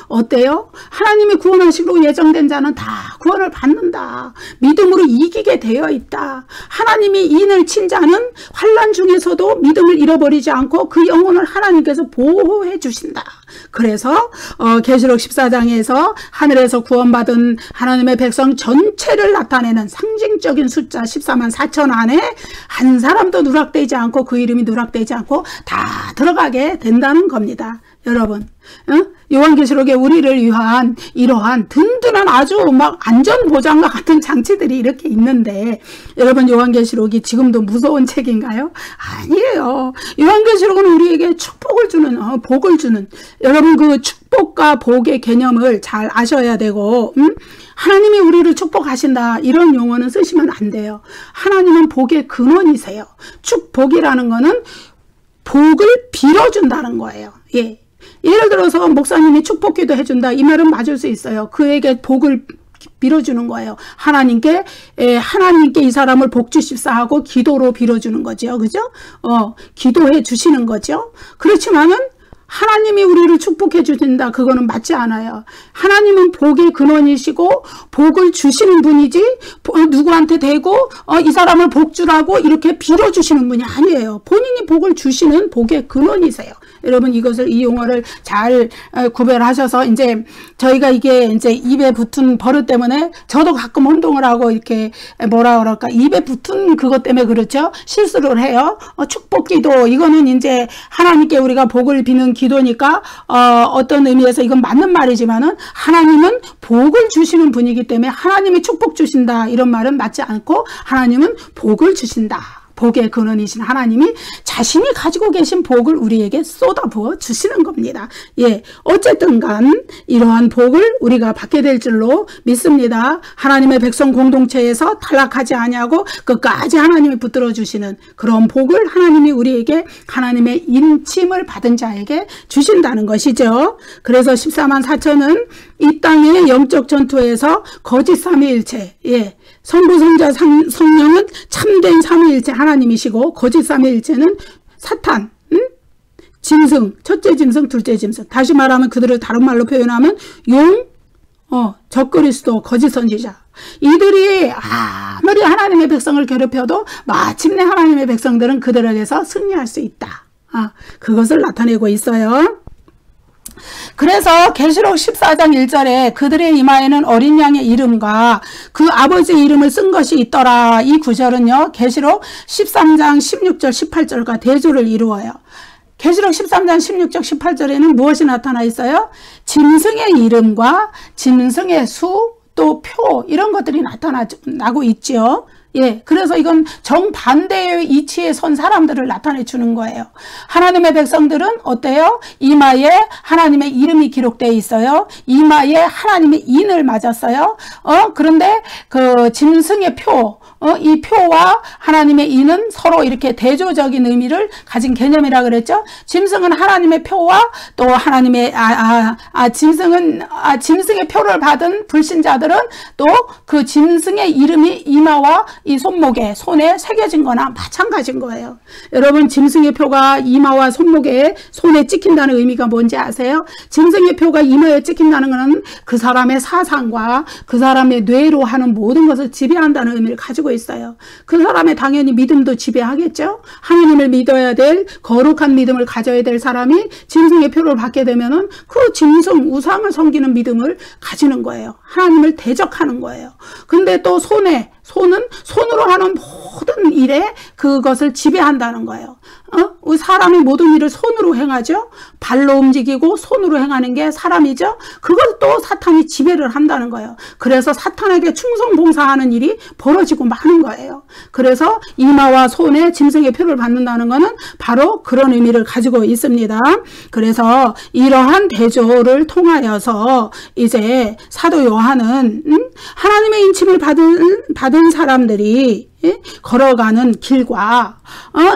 어때요? 하나님이 구원하시기로 예정된 자는 다 구원을 받는다. 믿음으로 이기게 되어 있다. 하나님이 인을 친 자는 환난 중에서도 믿음을 잃어버리지 않고 그 영혼을 하나님께서 보호해 주신다. 그래서 계시록 14장에서 하늘에서 구원받은 하나님의 백성 전체를 나타내는 상징적인 숫자 14만 4천 안에 한 사람도 누락되지 않고 그 이름이 누락되지 않고 다 들어가게 된다는 겁니다. 여러분, 요한계시록에 우리를 위한 이러한 든든한 아주 막 안전보장과 같은 장치들이 이렇게 있는데, 여러분, 요한계시록이 지금도 무서운 책인가요? 아니에요. 요한계시록은 우리에게 축복을 주는, 복을 주는, 여러분, 그 축복과 복의 개념을 잘 아셔야 되고, 하나님이 우리를 축복하신다, 이런 용어는 쓰시면 안 돼요. 하나님은 복의 근원이세요. 축복이라는 거는 복을 빌어준다는 거예요. 예. 예를 들어서 목사님이 축복기도 해준다, 이 말은 맞을 수 있어요. 그에게 복을 빌어주는 거예요. 하나님께 이 사람을 복 주십사 하고 기도로 빌어주는 거죠. 그죠? 기도해 주시는 거죠. 그렇지만은 하나님이 우리를 축복해 주신다, 그거는 맞지 않아요. 하나님은 복의 근원이시고 복을 주시는 분이지, 누구한테 대고 이 사람을 복 주라고 이렇게 빌어주시는 분이 아니에요. 본인이 복을 주시는 복의 근원이세요. 여러분, 이 용어를 잘 구별하셔서, 이제 저희가 이게 이제 입에 붙은 버릇 때문에, 저도 가끔 혼동을 하고 이렇게 뭐라 그럴까, 입에 붙은 그것 때문에 그렇죠. 실수를 해요. 축복기도, 이거는 이제 하나님께 우리가 복을 비는 기도니까 어떤 의미에서 이건 맞는 말이지만은, 하나님은 복을 주시는 분이기 때문에 하나님이 축복 주신다, 이런 말은 맞지 않고, 하나님은 복을 주신다. 복의 근원이신 하나님이 자신이 가지고 계신 복을 우리에게 쏟아부어 주시는 겁니다. 예, 어쨌든 간 이러한 복을 우리가 받게 될 줄로 믿습니다. 하나님의 백성 공동체에서 탈락하지 아니하고 끝까지 하나님이 붙들어 주시는 그런 복을 하나님이 우리에게, 하나님의 인침을 받은 자에게 주신다는 것이죠. 그래서 14만 4천은 이 땅의 영적 전투에서 거짓 삼위일체, 예, 성부성자 성령은 참된 삼위일체 하나님이시고, 거짓 삼위일체는 사탄, 짐승, 첫째 짐승, 둘째 짐승. 다시 말하면 그들을 다른 말로 표현하면 적그리스도, 거짓 선지자. 이들이 아무리 하나님의 백성을 괴롭혀도 마침내 하나님의 백성들은 그들에게서 승리할 수 있다. 그것을 나타내고 있어요. 그래서 계시록 14장 1절에 그들의 이마에는 어린 양의 이름과 그 아버지의 이름을 쓴 것이 있더라. 이 구절은요, 계시록 13장 16절 18절과 대조를 이루어요. 계시록 13장 16절 18절에는 무엇이 나타나 있어요? 짐승의 이름과 짐승의 수, 또 표, 이런 것들이 나타나고 있지요. 예, 그래서 이건 정반대의 이치에 선 사람들을 나타내 주는 거예요. 하나님의 백성들은 어때요? 이마에 하나님의 이름이 기록되어 있어요. 이마에 하나님의 인을 맞았어요. 그런데 그 짐승의 표, 이 표와 하나님의 인은 서로 이렇게 대조적인 의미를 가진 개념이라 그랬죠. 짐승은 하나님의 표와 또 하나님의 짐승의 표를 받은 불신자들은 또 그 짐승의 이름이 이마와 이 손목에, 손에 새겨진 거나 마찬가지인 거예요. 여러분, 짐승의 표가 이마와 손목에, 손에 찍힌다는 의미가 뭔지 아세요? 짐승의 표가 이마에 찍힌다는 것은 그 사람의 사상과 그 사람의 뇌로 하는 모든 것을 지배한다는 의미를 가지고 있어요. 그 사람의 당연히 믿음도 지배하겠죠. 하나님을 믿어야 될, 거룩한 믿음을 가져야 될 사람이 짐승의 표를 받게 되면은 그 짐승, 우상을 섬기는 믿음을 가지는 거예요. 하나님을 대적하는 거예요. 근데 또 손은 손으로 하는 모든 일에 그것을 지배한다는 거예요. 사람이 모든 일을 손으로 행하죠. 발로 움직이고 손으로 행하는 게 사람이죠. 그것도 사탄이 지배를 한다는 거예요. 그래서 사탄에게 충성봉사하는 일이 벌어지고 마는 거예요. 그래서 이마와 손에 짐승의 표를 받는다는 것은 바로 그런 의미를 가지고 있습니다. 그래서 이러한 대조를 통하여서 이제 사도 요한은 하나님의 인침을 받은 사람들이, 걸어가는 길과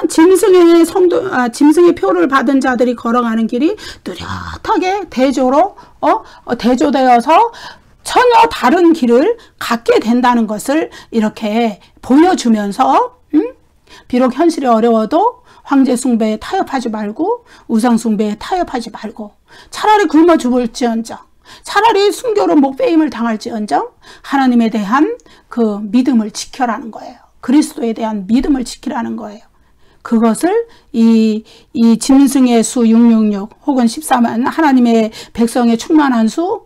짐승의 표를 받은 자들이 걸어가는 길이 뚜렷하게 대조되어서 전혀 다른 길을 갖게 된다는 것을 이렇게 보여주면서 비록 현실이 어려워도 황제 숭배에 타협하지 말고 우상 숭배에 타협하지 말고 차라리 굶어 죽을지언정 차라리 순교로 목베임을 당할지언정 하나님에 대한 그 믿음을 지켜라는 거예요. 그리스도에 대한 믿음을 지키라는 거예요. 그것을 이 짐승의 수 666 혹은 14만 하나님의 백성의 충분한 수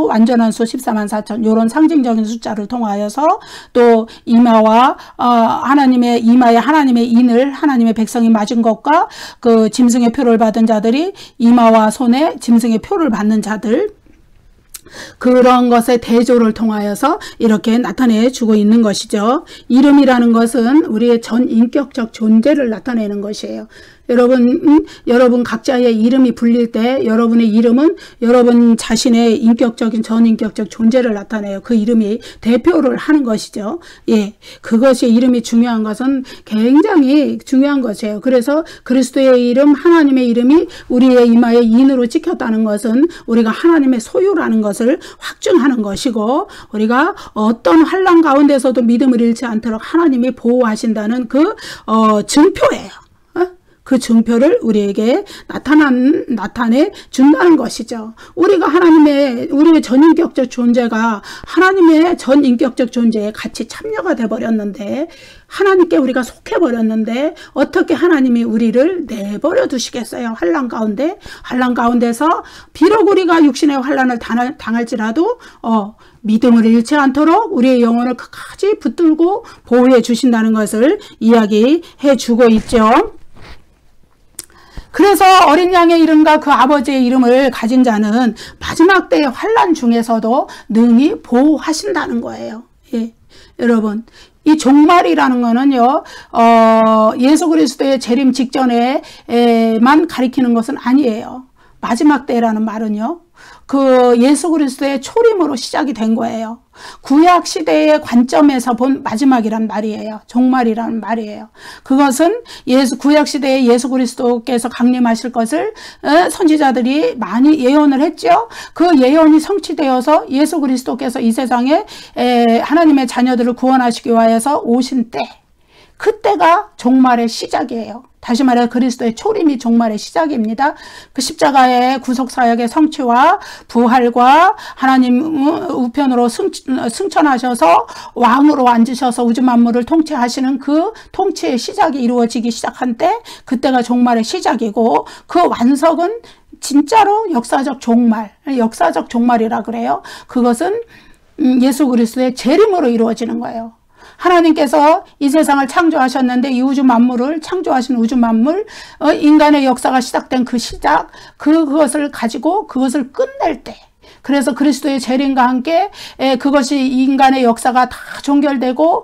완전한 수 14만 4천 이런 상징적인 숫자를 통하여서 또 이마와 하나님의 이마에 하나님의 인을 하나님의 백성이 맞은 것과 그 짐승의 표를 받은 자들이 이마와 손에 짐승의 표를 받는 자들 그런 것의 대조를 통하여서 이렇게 나타내 주고 있는 것이죠. 이름이라는 것은 우리의 전인격적 존재를 나타내는 것이에요. 여러분 각자의 이름이 불릴 때 여러분의 이름은 여러분 자신의 인격적인 전인격적 존재를 나타내요. 그 이름이 대표를 하는 것이죠. 그것이 이름이 중요한 것은 굉장히 중요한 것이에요. 그래서 그리스도의 이름, 하나님의 이름이 우리의 이마에 인으로 찍혔다는 것은 우리가 하나님의 소유라는 것을 확증하는 것이고 우리가 어떤 환난 가운데서도 믿음을 잃지 않도록 하나님이 보호하신다는 그 증표예요. 그 증표를 우리에게 나타내 준다는 것이죠. 우리의 전인격적 존재가 하나님의 전인격적 존재에 같이 참여가 돼버렸는데 하나님께 우리가 속해버렸는데 어떻게 하나님이 우리를 내버려 두시겠어요? 환난 가운데서 비록 우리가 육신의 환난을 당할지라도 믿음을 잃지 않도록 우리의 영혼을 끝까지 붙들고 보호해 주신다는 것을 이야기해 주고 있죠. 그래서 어린 양의 이름과 그 아버지의 이름을 가진 자는 마지막 때의 환난 중에서도 능히 보호하신다는 거예요. 여러분 이 종말이라는 거는요 예수 그리스도의 재림 직전에만 가리키는 것은 아니에요. 마지막 때라는 말은요 그 예수 그리스도의 초림으로 시작이 된 거예요. 구약 시대의 관점에서 본 마지막이란 말이에요. 종말이라는 말이에요. 그것은 구약 시대에 예수 그리스도께서 강림하실 것을 선지자들이 많이 예언을 했죠. 그 예언이 성취되어서 예수 그리스도께서 이 세상에 하나님의 자녀들을 구원하시기 위하여서 오신 때 그때가 종말의 시작이에요. 다시 말해 그리스도의 초림이 종말의 시작입니다. 그 십자가의 구속사역의 성취와 부활과 하나님 우편으로 승천하셔서 왕으로 앉으셔서 우주 만물을 통치하시는 그 통치의 시작이 이루어지기 시작한 때 그때가 종말의 시작이고 그 완성은 진짜로 역사적 종말이라 그래요. 그것은 예수 그리스도의 재림으로 이루어지는 거예요. 하나님께서 이 세상을 창조하셨는데 이 우주 만물을 창조하신 우주 만물 인간의 역사가 시작된 그 시작 그것을 가지고 그것을 끝낼 때 그래서 그리스도의 재림과 함께 그것이 인간의 역사가 다 종결되고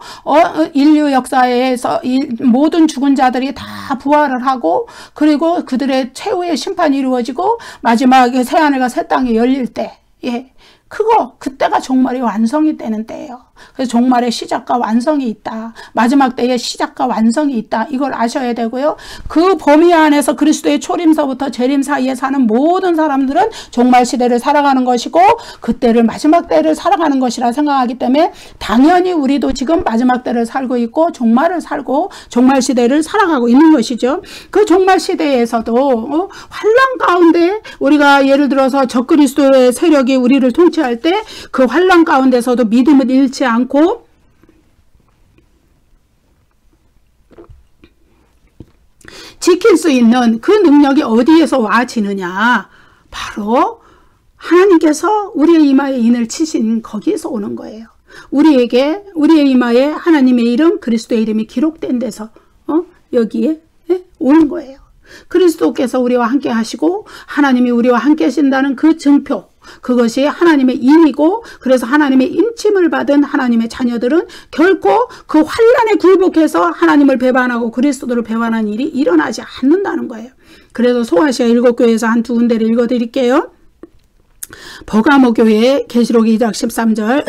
인류 역사에서 모든 죽은 자들이 다 부활을 하고 그리고 그들의 최후의 심판이 이루어지고 마지막에 새하늘과 새 땅이 열릴 때 그때가 종말이 완성이 되는 때예요. 그래서 종말의 시작과 완성이 있다. 마지막 때의 시작과 완성이 있다. 이걸 아셔야 되고요. 그 범위 안에서 그리스도의 초림서부터 재림 사이에 사는 모든 사람들은 종말 시대를 살아가는 것이고 그때를 마지막 때를 살아가는 것이라 생각하기 때문에 당연히 우리도 지금 마지막 때를 살고 있고 종말을 살고 종말 시대를 살아가고 있는 것이죠. 그 종말 시대에서도 환난 가운데 우리가 예를 들어서 적그리스도의 세력이 우리를 통치할 때 그 환난 가운데서도 믿음을 잃지 않고 지킬 수 있는 그 능력이 어디에서 와지느냐? 바로 하나님께서 우리의 이마에 인을 치신 거기에서 오는 거예요. 우리의 이마에 하나님의 이름, 그리스도의 이름이 기록된 데서 여기에 오는 거예요. 그리스도께서 우리와 함께 하시고 하나님이 우리와 함께 하신다는 그 증표 그것이 하나님의 인이고 그래서 하나님의 인침을 받은 하나님의 자녀들은 결코 그 환난에 굴복해서 하나님을 배반하고 그리스도를 배반한 일이 일어나지 않는다는 거예요. 그래서 소아시아 7교회에서 한 두 군데를 읽어드릴게요. 버가모 교회 계시록 2장 13절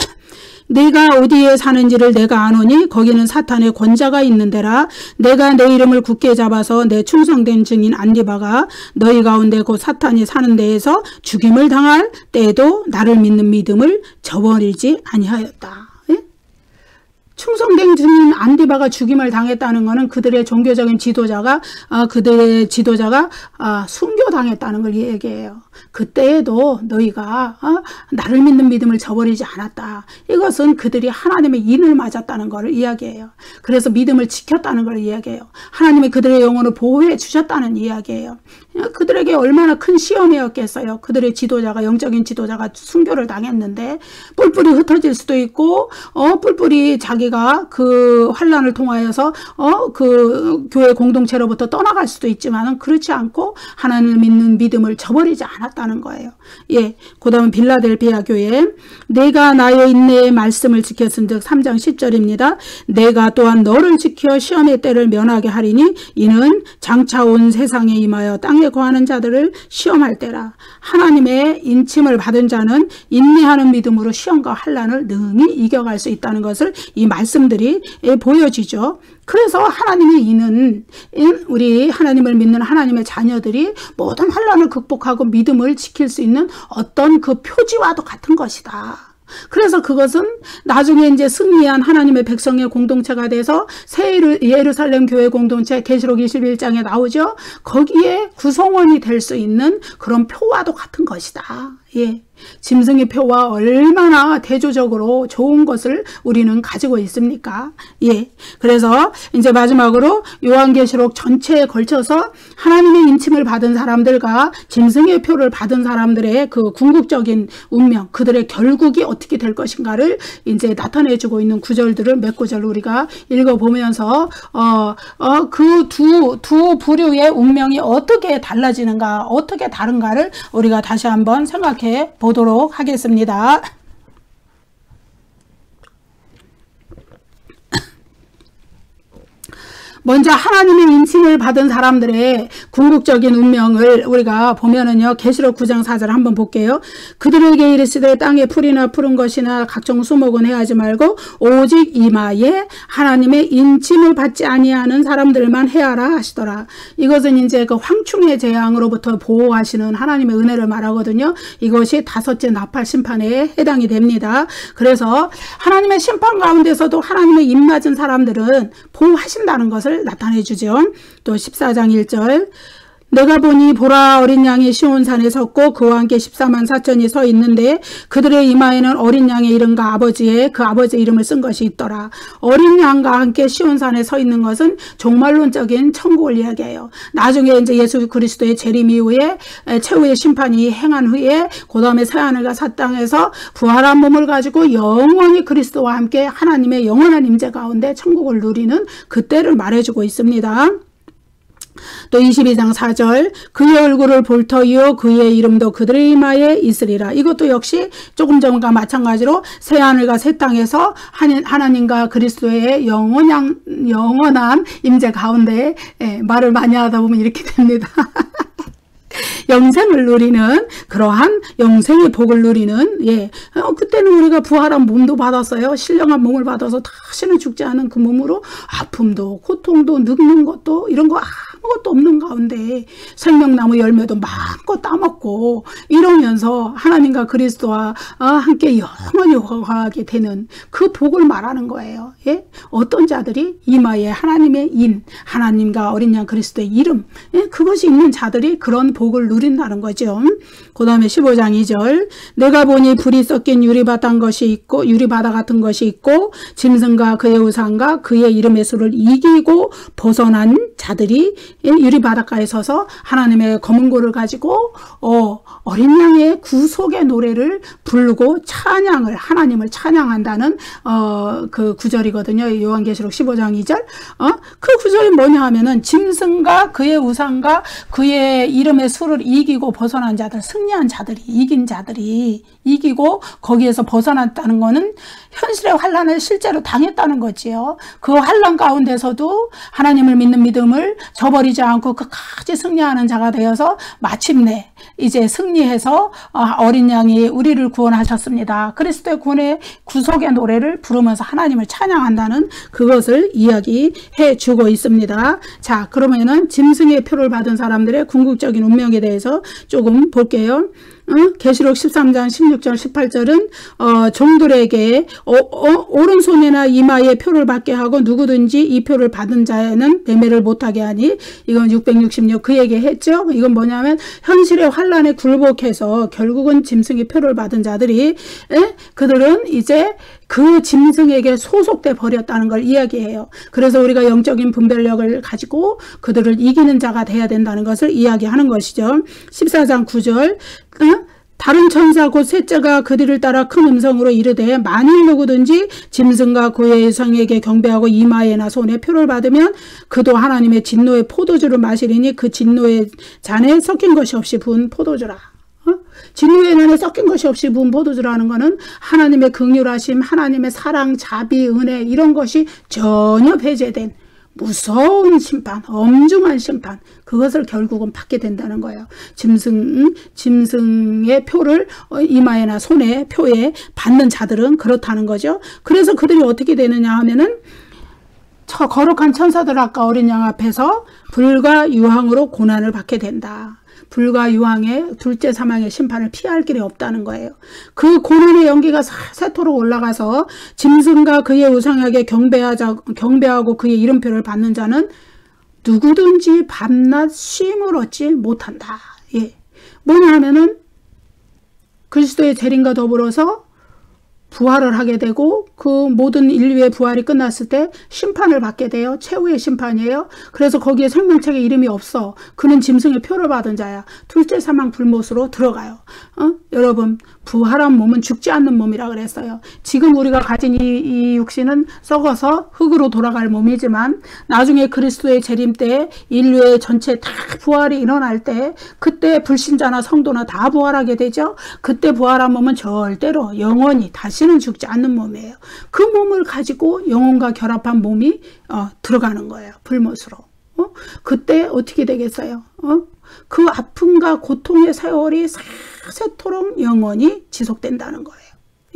네가 어디에 사는지를 내가 아노니 거기는 사탄의 권자가 있는 데라. 내가 내 이름을 굳게 잡아서 내 충성된 증인 안디바가 너희 가운데 곧 사탄이 사는 데에서 죽임을 당할 때에도 나를 믿는 믿음을 저버리지 아니하였다. 충성된 증인 안디바가 죽임을 당했다는 것은 그들의 종교적인 지도자가 순교당했다는 걸 얘기해요. 그때에도 너희가 나를 믿는 믿음을 저버리지 않았다. 이것은 그들이 하나님의 인을 맞았다는 것을 이야기해요. 그래서 믿음을 지켰다는 걸 이야기해요. 하나님이 그들의 영혼을 보호해 주셨다는 이야기예요. 그들에게 얼마나 큰 시험이었겠어요. 그들의 지도자가, 영적인 지도자가 순교를 당했는데 뿔뿔이 흩어질 수도 있고 뿔뿔이 자기가 그 환난을 통하여서 그 교회 공동체로부터 떠나갈 수도 있지만 그렇지 않고 하나님을 믿는 믿음을 저버리지 않았다는 거예요. 예, 그 다음 빌라델비아 교회, 내가 나의 인내의 말씀을 지켰은즉 3장 10절입니다. 내가 또한 너를 지켜 시험의 때를 면하게 하리니 이는 장차 온 세상에 임하여 땅에 거하는 자들을 시험할 때라. 하나님의 인침을 받은 자는 인내하는 믿음으로 시험과 환난을 능히 이겨갈 수 있다는 것을 이 말씀들이 보여주죠. 그래서 하나님의 인은 우리 하나님을 믿는 하나님의 자녀들이 모든 환난을 극복하고 믿음을 지킬 수 있는 어떤 그 표지와도 같은 것이다. 그래서 그것은 나중에 이제 승리한 하나님의 백성의 공동체가 돼서 새 예루살렘 교회 공동체 계시록 21장에 나오죠. 거기에 구성원이 될 수 있는 그런 표와도 같은 것이다. 예. 짐승의 표와 얼마나 대조적으로 좋은 것을 우리는 가지고 있습니까? 예. 그래서 이제 마지막으로 요한계시록 전체에 걸쳐서 하나님의 인침을 받은 사람들과 짐승의 표를 받은 사람들의 그 궁극적인 운명, 그들의 결국이 어떻게 될 것인가를 이제 나타내주고 있는 구절들을 몇 구절 우리가 읽어보면서 그 두 부류의 운명이 어떻게 달라지는가, 어떻게 다른가를 우리가 다시 한번 생각해 보도록 하겠습니다. 먼저 하나님의 인침을 받은 사람들의 궁극적인 운명을 우리가 보면은요, 계시록 9장 4절 한번 볼게요. 그들에게 이르시되 땅에 풀이나 푸른 것이나 각종 수목은 해하지 말고 오직 이마에 하나님의 인침을 받지 아니하는 사람들만 해하라 하시더라. 이것은 이제 그 황충의 재앙으로부터 보호하시는 하나님의 은혜를 말하거든요. 이것이 다섯째 나팔 심판에 해당이 됩니다. 그래서 하나님의 심판 가운데서도 하나님의 입맞은 사람들은 보호하신다는 것을 나타내 주죠. 또 14장 1절, 내가 보니 보라 어린 양이 시온산에 섰고 그와 함께 14만 4천이 서 있는데 그들의 이마에는 어린 양의 이름과 그 아버지의 이름을 쓴 것이 있더라. 어린 양과 함께 시온산에 서 있는 것은 종말론적인 천국을 이야기해요. 나중에 이제 예수 그리스도의 재림 이후에 최후의 심판이 행한 후에 그 다음에 새하늘과 새 땅에서 부활한 몸을 가지고 영원히 그리스도와 함께 하나님의 영원한 임재 가운데 천국을 누리는 그때를 말해주고 있습니다. 또 22장 4절, 그의 얼굴을 볼 터이요 그의 이름도 그들의 이마에 있으리라. 이것도 역시 조금 전과 마찬가지로 새하늘과 새 땅에서 하나님과 그리스도의 영원한 임재 가운데 말을 많이 하다 보면 이렇게 됩니다. 영생을 누리는, 그러한 영생의 복을 누리는, 그때는 우리가 부활한 몸도 받았어요. 신령한 몸을 받아서 다시는 죽지 않은 그 몸으로 아픔도 고통도 늙는 것도 이런 거 아무것도 없는 가운데 생명나무 열매도 마음껏 따먹고 이러면서 하나님과 그리스도와 함께 영원히 화하게 되는 그 복을 말하는 거예요. 예? 어떤 자들이 이마에 하나님의 인, 하나님과 어린 양 그리스도의 이름, 그것이 있는 자들이 그런 복을 누린다는 거죠. 그 다음에 15장 2절, 내가 보니 불이 섞인 유리바다 같은 것이 있고 짐승과 그의 우상과 그의 이름의 수를 이기고 벗어난 자들이 유리바닷가에 서서 하나님의 검은고를 가지고 어린 양의 구속의 노래를 부르고 하나님을 찬양한다는 그 구절이거든요. 요한계시록 15장 2절. 그 구절이 뭐냐 하면은 짐승과 그의 우상과 그의 이름의 수를 이기고 벗어난 자들, 승리한 자들이, 이긴 자들이 이기고 거기에서 벗어났다는 거는 현실의 환란을 실제로 당했다는 거지요. 그 환란 가운데서도 하나님을 믿는 믿음을 저버리지 않고 끝까지 승리하는 자가 되어서 마침내 이제 승리해서 어린 양이 우리를 구원하셨습니다. 그리스도의 구원의 구속의 노래를 부르면서 하나님을 찬양한다는 그것을 이야기해 주고 있습니다. 자, 그러면은 짐승의 표를 받은 사람들의 궁극적인 운명에 대해서 조금 볼게요. 계시록 13장 16절 18절은 종들에게 오른손이나 이마에 표를 받게 하고 누구든지 이 표를 받은 자에는 매매를 못하게 하니, 이건 666 그 얘기 했죠. 이건 뭐냐면 현실의 환란에 굴복해서 결국은 짐승의 표를 받은 자들이 그들은 이제 그 짐승에게 소속돼 버렸다는 걸 이야기해요. 그래서 우리가 영적인 분별력을 가지고 그들을 이기는 자가 돼야 된다는 것을 이야기하는 것이죠. 14장 9절 다른 천사 곧 셋째가 그들을 따라 큰 음성으로 이르되 만일 누구든지 짐승과 그의 유상에게 경배하고 이마에나 손에 표를 받으면 그도 하나님의 진노의 포도주를 마시리니 그 진노의 잔에 섞인 것이 없이 부은 포도주라. 진노의 잔에 섞인 것이 없이 부은 포도주라는 것은 하나님의 긍휼하심, 하나님의 사랑, 자비, 은혜 이런 것이 전혀 배제된 무서운 심판, 엄중한 심판, 그것을 결국은 받게 된다는 거예요. 짐승의 표를 이마에나 손에 표에 받는 자들은 그렇다는 거죠. 그래서 그들이 어떻게 되느냐 하면은 거룩한 천사들 아까 어린 양 앞에서 불과 유황으로 고난을 받게 된다. 불과 유황의 둘째 사망의 심판을 피할 길이 없다는 거예요. 그 고난의 연기가 새토록 올라가서 짐승과 그의 우상에게 경배하고 그의 이름표를 받는 자는 누구든지 밤낮 쉼을 얻지 못한다. 예. 뭐냐 하면은 그리스도의 재림과 더불어서 부활을 하게 되고 그 모든 인류의 부활이 끝났을 때 심판을 받게 돼요. 최후의 심판이에요. 그래서 거기에 생명책에 이름이 없어. 그는 짐승의 표를 받은 자야. 둘째 사망 불못으로 들어가요. 여러분, 부활한 몸은 죽지 않는 몸이라 그랬어요. 지금 우리가 가진 이 육신은 썩어서 흙으로 돌아갈 몸이지만 나중에 그리스도의 재림 때 인류의 전체 다 부활이 일어날 때 그때 불신자나 성도나 다 부활하게 되죠. 그때 부활한 몸은 절대로 영원히 다시는 죽지 않는 몸이에요. 그 몸을 가지고 영혼과 결합한 몸이 들어가는 거예요. 불못으로. 그때 어떻게 되겠어요? 그 아픔과 고통의 세월이 새토록 영원히 지속된다는 거예요.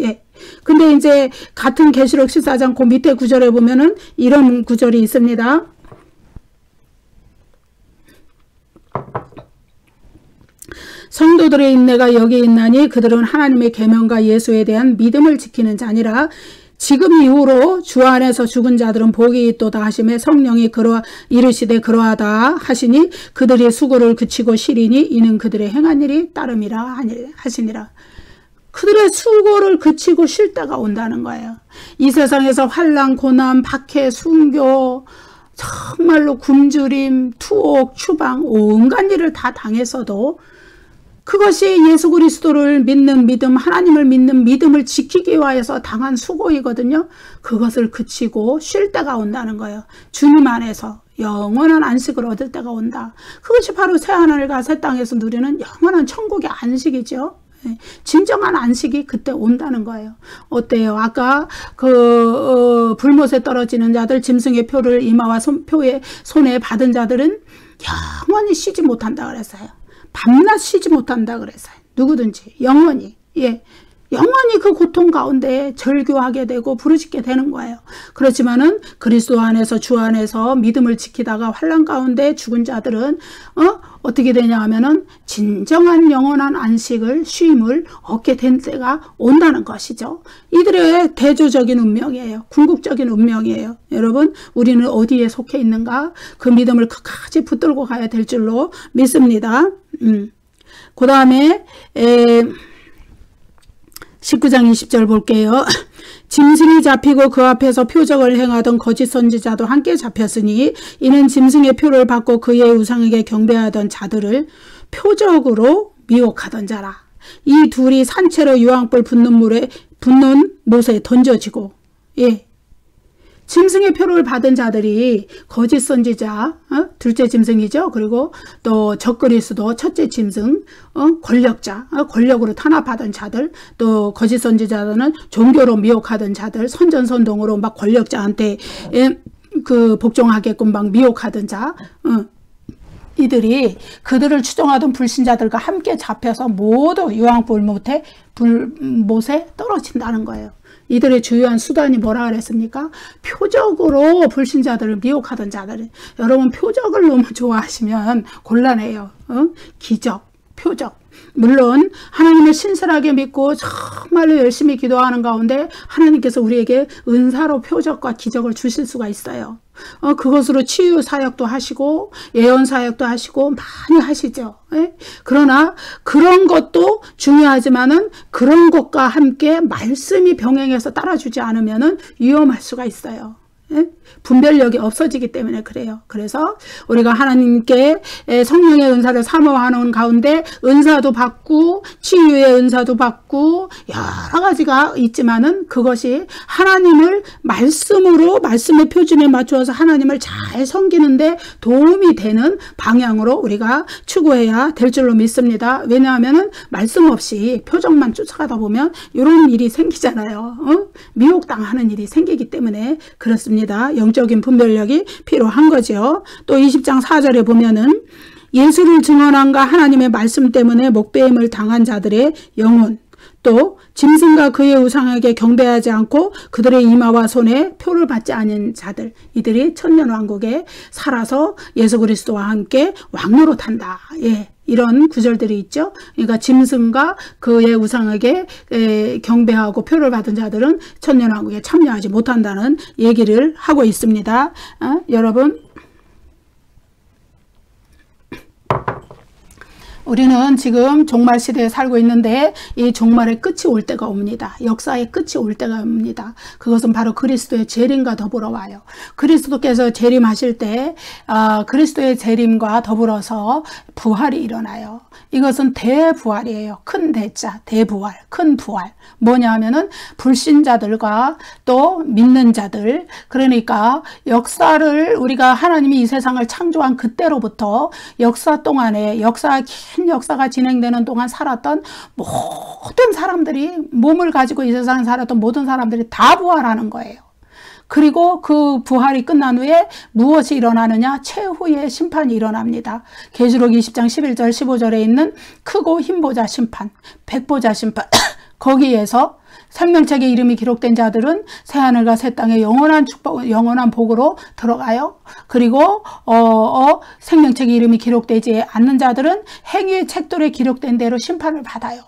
예. 근데 이제 같은 계시록 14장 그 밑에 구절에 보면은 이런 구절이 있습니다. 성도들의 인내가 여기 있나니 그들은 하나님의 계명과 예수에 대한 믿음을 지키는 자니라. 지금 이후로 주 안에서 죽은 자들은 복이 있도다 하시매 성령이 이르시되 그러하다 하시니 그들이 수고를 그치고 쉬리니 이는 그들의 행한 일이 따름이라 하시니라. 그들의 수고를 그치고 쉴 때가 온다는 거예요. 이 세상에서 환난, 고난, 박해, 순교, 정말로 굶주림, 투옥, 추방 온갖 일을 다 당했어도 그것이 예수 그리스도를 믿는 믿음, 하나님을 믿는 믿음을 지키기 위해서 당한 수고이거든요. 그것을 그치고 쉴 때가 온다는 거예요. 주님 안에서 영원한 안식을 얻을 때가 온다. 그것이 바로 새하늘과 새 땅에서 누리는 영원한 천국의 안식이죠. 진정한 안식이 그때 온다는 거예요. 어때요? 아까 불못에 떨어지는 자들, 짐승의 표를 이마와 표에 손에 받은 자들은 영원히 쉬지 못한다 그랬어요. 밤낮 쉬지 못한다 그랬어요. 누구든지 영원히. 예. 영원히 그 고통 가운데 절규하게 되고 부르짖게 되는 거예요. 그렇지만은 그리스도 안에서 주 안에서 믿음을 지키다가 환난 가운데 죽은 자들은 어떻게 되냐 하면은 진정한 영원한 안식을 쉼을 얻게 된 때가 온다는 것이죠. 이들의 대조적인 운명이에요. 궁극적인 운명이에요. 여러분, 우리는 어디에 속해 있는가? 그 믿음을 끝까지 붙들고 가야 될 줄로 믿습니다. 그 다음에 19장 20절 볼게요. 짐승이 잡히고 그 앞에서 표적을 행하던 거짓 선지자도 함께 잡혔으니 이는 짐승의 표를 받고 그의 우상에게 경배하던 자들을 표적으로 미혹하던 자라. 이 둘이 산채로 유황불 붙는 못에 던져지고, 예, 짐승의 표를 받은 자들이 거짓 선지자, 둘째 짐승이죠. 그리고 또 적그리스도, 첫째 짐승, 권력자, 권력으로 탄압하던 자들, 또 거짓 선지자들은 종교로 미혹하던 자들, 선전선동으로 막 권력자한테 그 복종하게끔 막 미혹하던 자, 이들이 그들을 추종하던 불신자들과 함께 잡혀서 모두 유황불못에 떨어진다는 거예요. 이들의 주요한 수단이 뭐라 그랬습니까? 표적으로 불신자들을 미혹하던 자들. 여러분 표적을 너무 좋아하시면 곤란해요. 기적, 표적. 물론 하나님을 신실하게 믿고 정말로 열심히 기도하는 가운데 하나님께서 우리에게 은사로 표적과 기적을 주실 수가 있어요. 그것으로 치유 사역도 하시고 예언 사역도 하시고 많이 하시죠. 그러나 그런 것도 중요하지만은 그런 것과 함께 말씀이 병행해서 따라주지 않으면은 위험할 수가 있어요. 분별력이 없어지기 때문에 그래요. 그래서 우리가 하나님께 성령의 은사를 사모하는 가운데 은사도 받고 치유의 은사도 받고 여러 가지가 있지만은 그것이 하나님을 말씀으로 말씀의 표준에 맞추어서 하나님을 잘 섬기는데 도움이 되는 방향으로 우리가 추구해야 될 줄로 믿습니다. 왜냐하면은 말씀 없이 표적만 쫓아가다 보면 이런 일이 생기잖아요. 미혹당하는 일이 생기기 때문에 그렇습니다. 영적인 분별력이 필요한 거죠. 또 20장 4절에 보면은 예수를 증언함과 하나님의 말씀 때문에 목배임을 당한 자들의 영혼, 또 짐승과 그의 우상에게 경배하지 않고 그들의 이마와 손에 표를 받지 않은 자들, 이들이 천년왕국에 살아서 예수 그리스도와 함께 왕노릇한다. 이런 구절들이 있죠. 그러니까 짐승과 그의 우상에게 경배하고 표를 받은 자들은 천년왕국에 참여하지 못한다는 얘기를 하고 있습니다. 여러분, 우리는 지금 종말 시대에 살고 있는데 이 종말의 끝이 올 때가 옵니다. 역사의 끝이 올 때가 옵니다. 그것은 바로 그리스도의 재림과 더불어 와요. 그리스도께서 재림하실 때 그리스도의 재림과 더불어서 부활이 일어나요. 이것은 대부활이에요. 큰 대자, 대부활, 큰 부활. 뭐냐 하면은 불신자들과 또 믿는 자들, 그러니까 역사를 우리가 하나님이 이 세상을 창조한 그때로부터 역사 동안에 긴 역사가 진행되는 동안 살았던 모든 사람들이, 몸을 가지고 이 세상에 살았던 모든 사람들이 다 부활하는 거예요. 그리고 그 부활이 끝난 후에 무엇이 일어나느냐? 최후의 심판이 일어납니다. 계시록 20장 11절 15절에 있는 크고 흰보자 심판, 백보자 심판 거기에서 생명책에 이름이 기록된 자들은 새하늘과 새 땅에 영원한 축복, 영원한 복으로 들어가요. 그리고 생명책에 이름이 기록되지 않는 자들은 행위의 책들에 기록된 대로 심판을 받아요.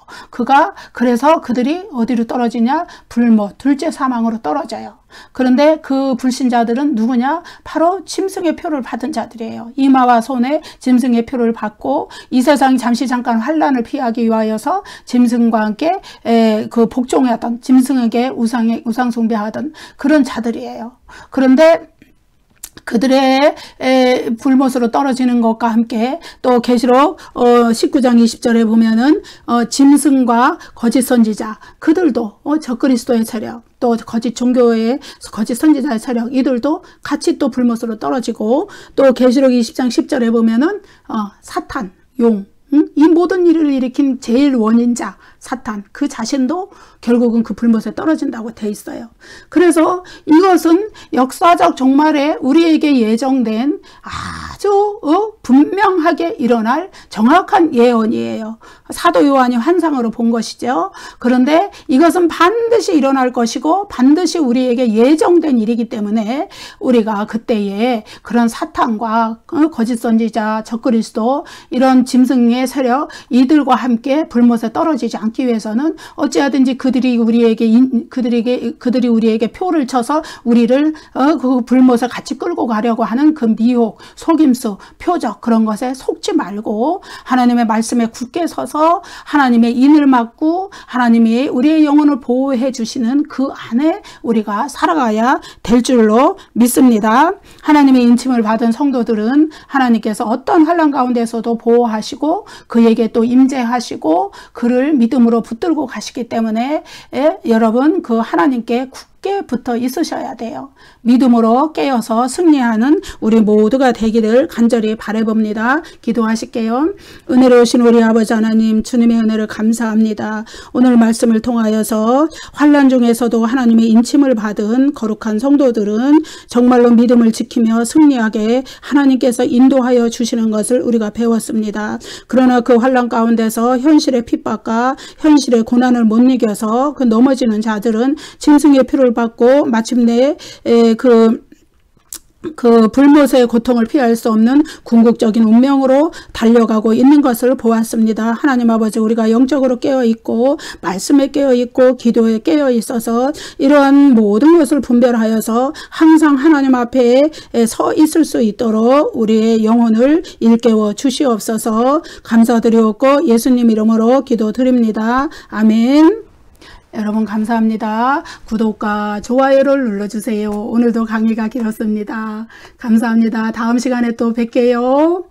그래서 그들이 어디로 떨어지냐? 불못, 둘째 사망으로 떨어져요. 그런데 그 불신자들은 누구냐? 바로 짐승의 표를 받은 자들이에요. 이마와 손에 짐승의 표를 받고 이 세상 잠깐 환난을 피하기 위하여서 짐승과 함께 그 복종하던, 짐승에게 우상 숭배하던 그런 자들이에요. 그런데 그들의 불못으로 떨어지는 것과 함께 또 계시록 19장 20절에 보면은 짐승과 거짓 선지자, 그들도 적그리스도의 세력, 또 거짓 종교의 거짓 선지자의 세력, 이들도 같이 또 불못으로 떨어지고, 또 계시록 20장 10절에 보면은 사탄, 용, 이 모든 일을 일으킨 제일 원인자 사탄, 그 자신도 결국은 그 불못에 떨어진다고 돼 있어요. 그래서 이것은 역사적 종말에 우리에게 예정된 아주 분명하게 일어날 정확한 예언이에요. 사도 요한이 환상으로 본 것이죠. 그런데 이것은 반드시 일어날 것이고 반드시 우리에게 예정된 일이기 때문에 우리가 그때에 그런 사탄과 거짓 선지자, 적그리스도, 이런 짐승의 세력, 이들과 함께 불못에 떨어지지 않기 위해서는 어찌하든지 그들이 우리에게 표를 쳐서 우리를 그 불못에 같이 끌고 가려고 하는 그 미혹, 속임수, 표적, 그런 것에 속지 말고 하나님의 말씀에 굳게 서서 하나님의 인을 맡고 하나님이 우리의 영혼을 보호해 주시는 그 안에 우리가 살아가야 될 줄로 믿습니다. 하나님의 인침을 받은 성도들은 하나님께서 어떤 환난 가운데서도 보호하시고 그에게 또 임재하시고 그를 믿음으로 붙들고 가시기 때문에 여러분 그 하나님께 굳게 굳게 붙어 있으셔야 돼요. 믿음으로 깨어서 승리하는 우리 모두가 되기를 간절히 바라봅니다. 기도하실게요. 은혜로우신 우리 아버지 하나님, 주님의 은혜를 감사합니다. 오늘 말씀을 통하여서 환난 중에서도 하나님의 인침을 받은 거룩한 성도들은 정말로 믿음을 지키며 승리하게 하나님께서 인도하여 주시는 것을 우리가 배웠습니다. 그러나 그 환난 가운데서 현실의 핍박과 현실의 고난을 못 이겨서 그 넘어지는 자들은 짐승의 표를 받고 마침내 그 불못의 고통을 피할 수 없는 궁극적인 운명으로 달려가고 있는 것을 보았습니다. 하나님 아버지, 우리가 영적으로 깨어있고 말씀에 깨어있고 기도에 깨어있어서 이러한 모든 것을 분별하여서 항상 하나님 앞에 서 있을 수 있도록 우리의 영혼을 일깨워 주시옵소서. 감사드리옵고 예수님 이름으로 기도드립니다. 아멘. 여러분 감사합니다. 구독과 좋아요를 눌러주세요. 오늘도 강의가 길었습니다. 감사합니다. 다음 시간에 또 뵐게요.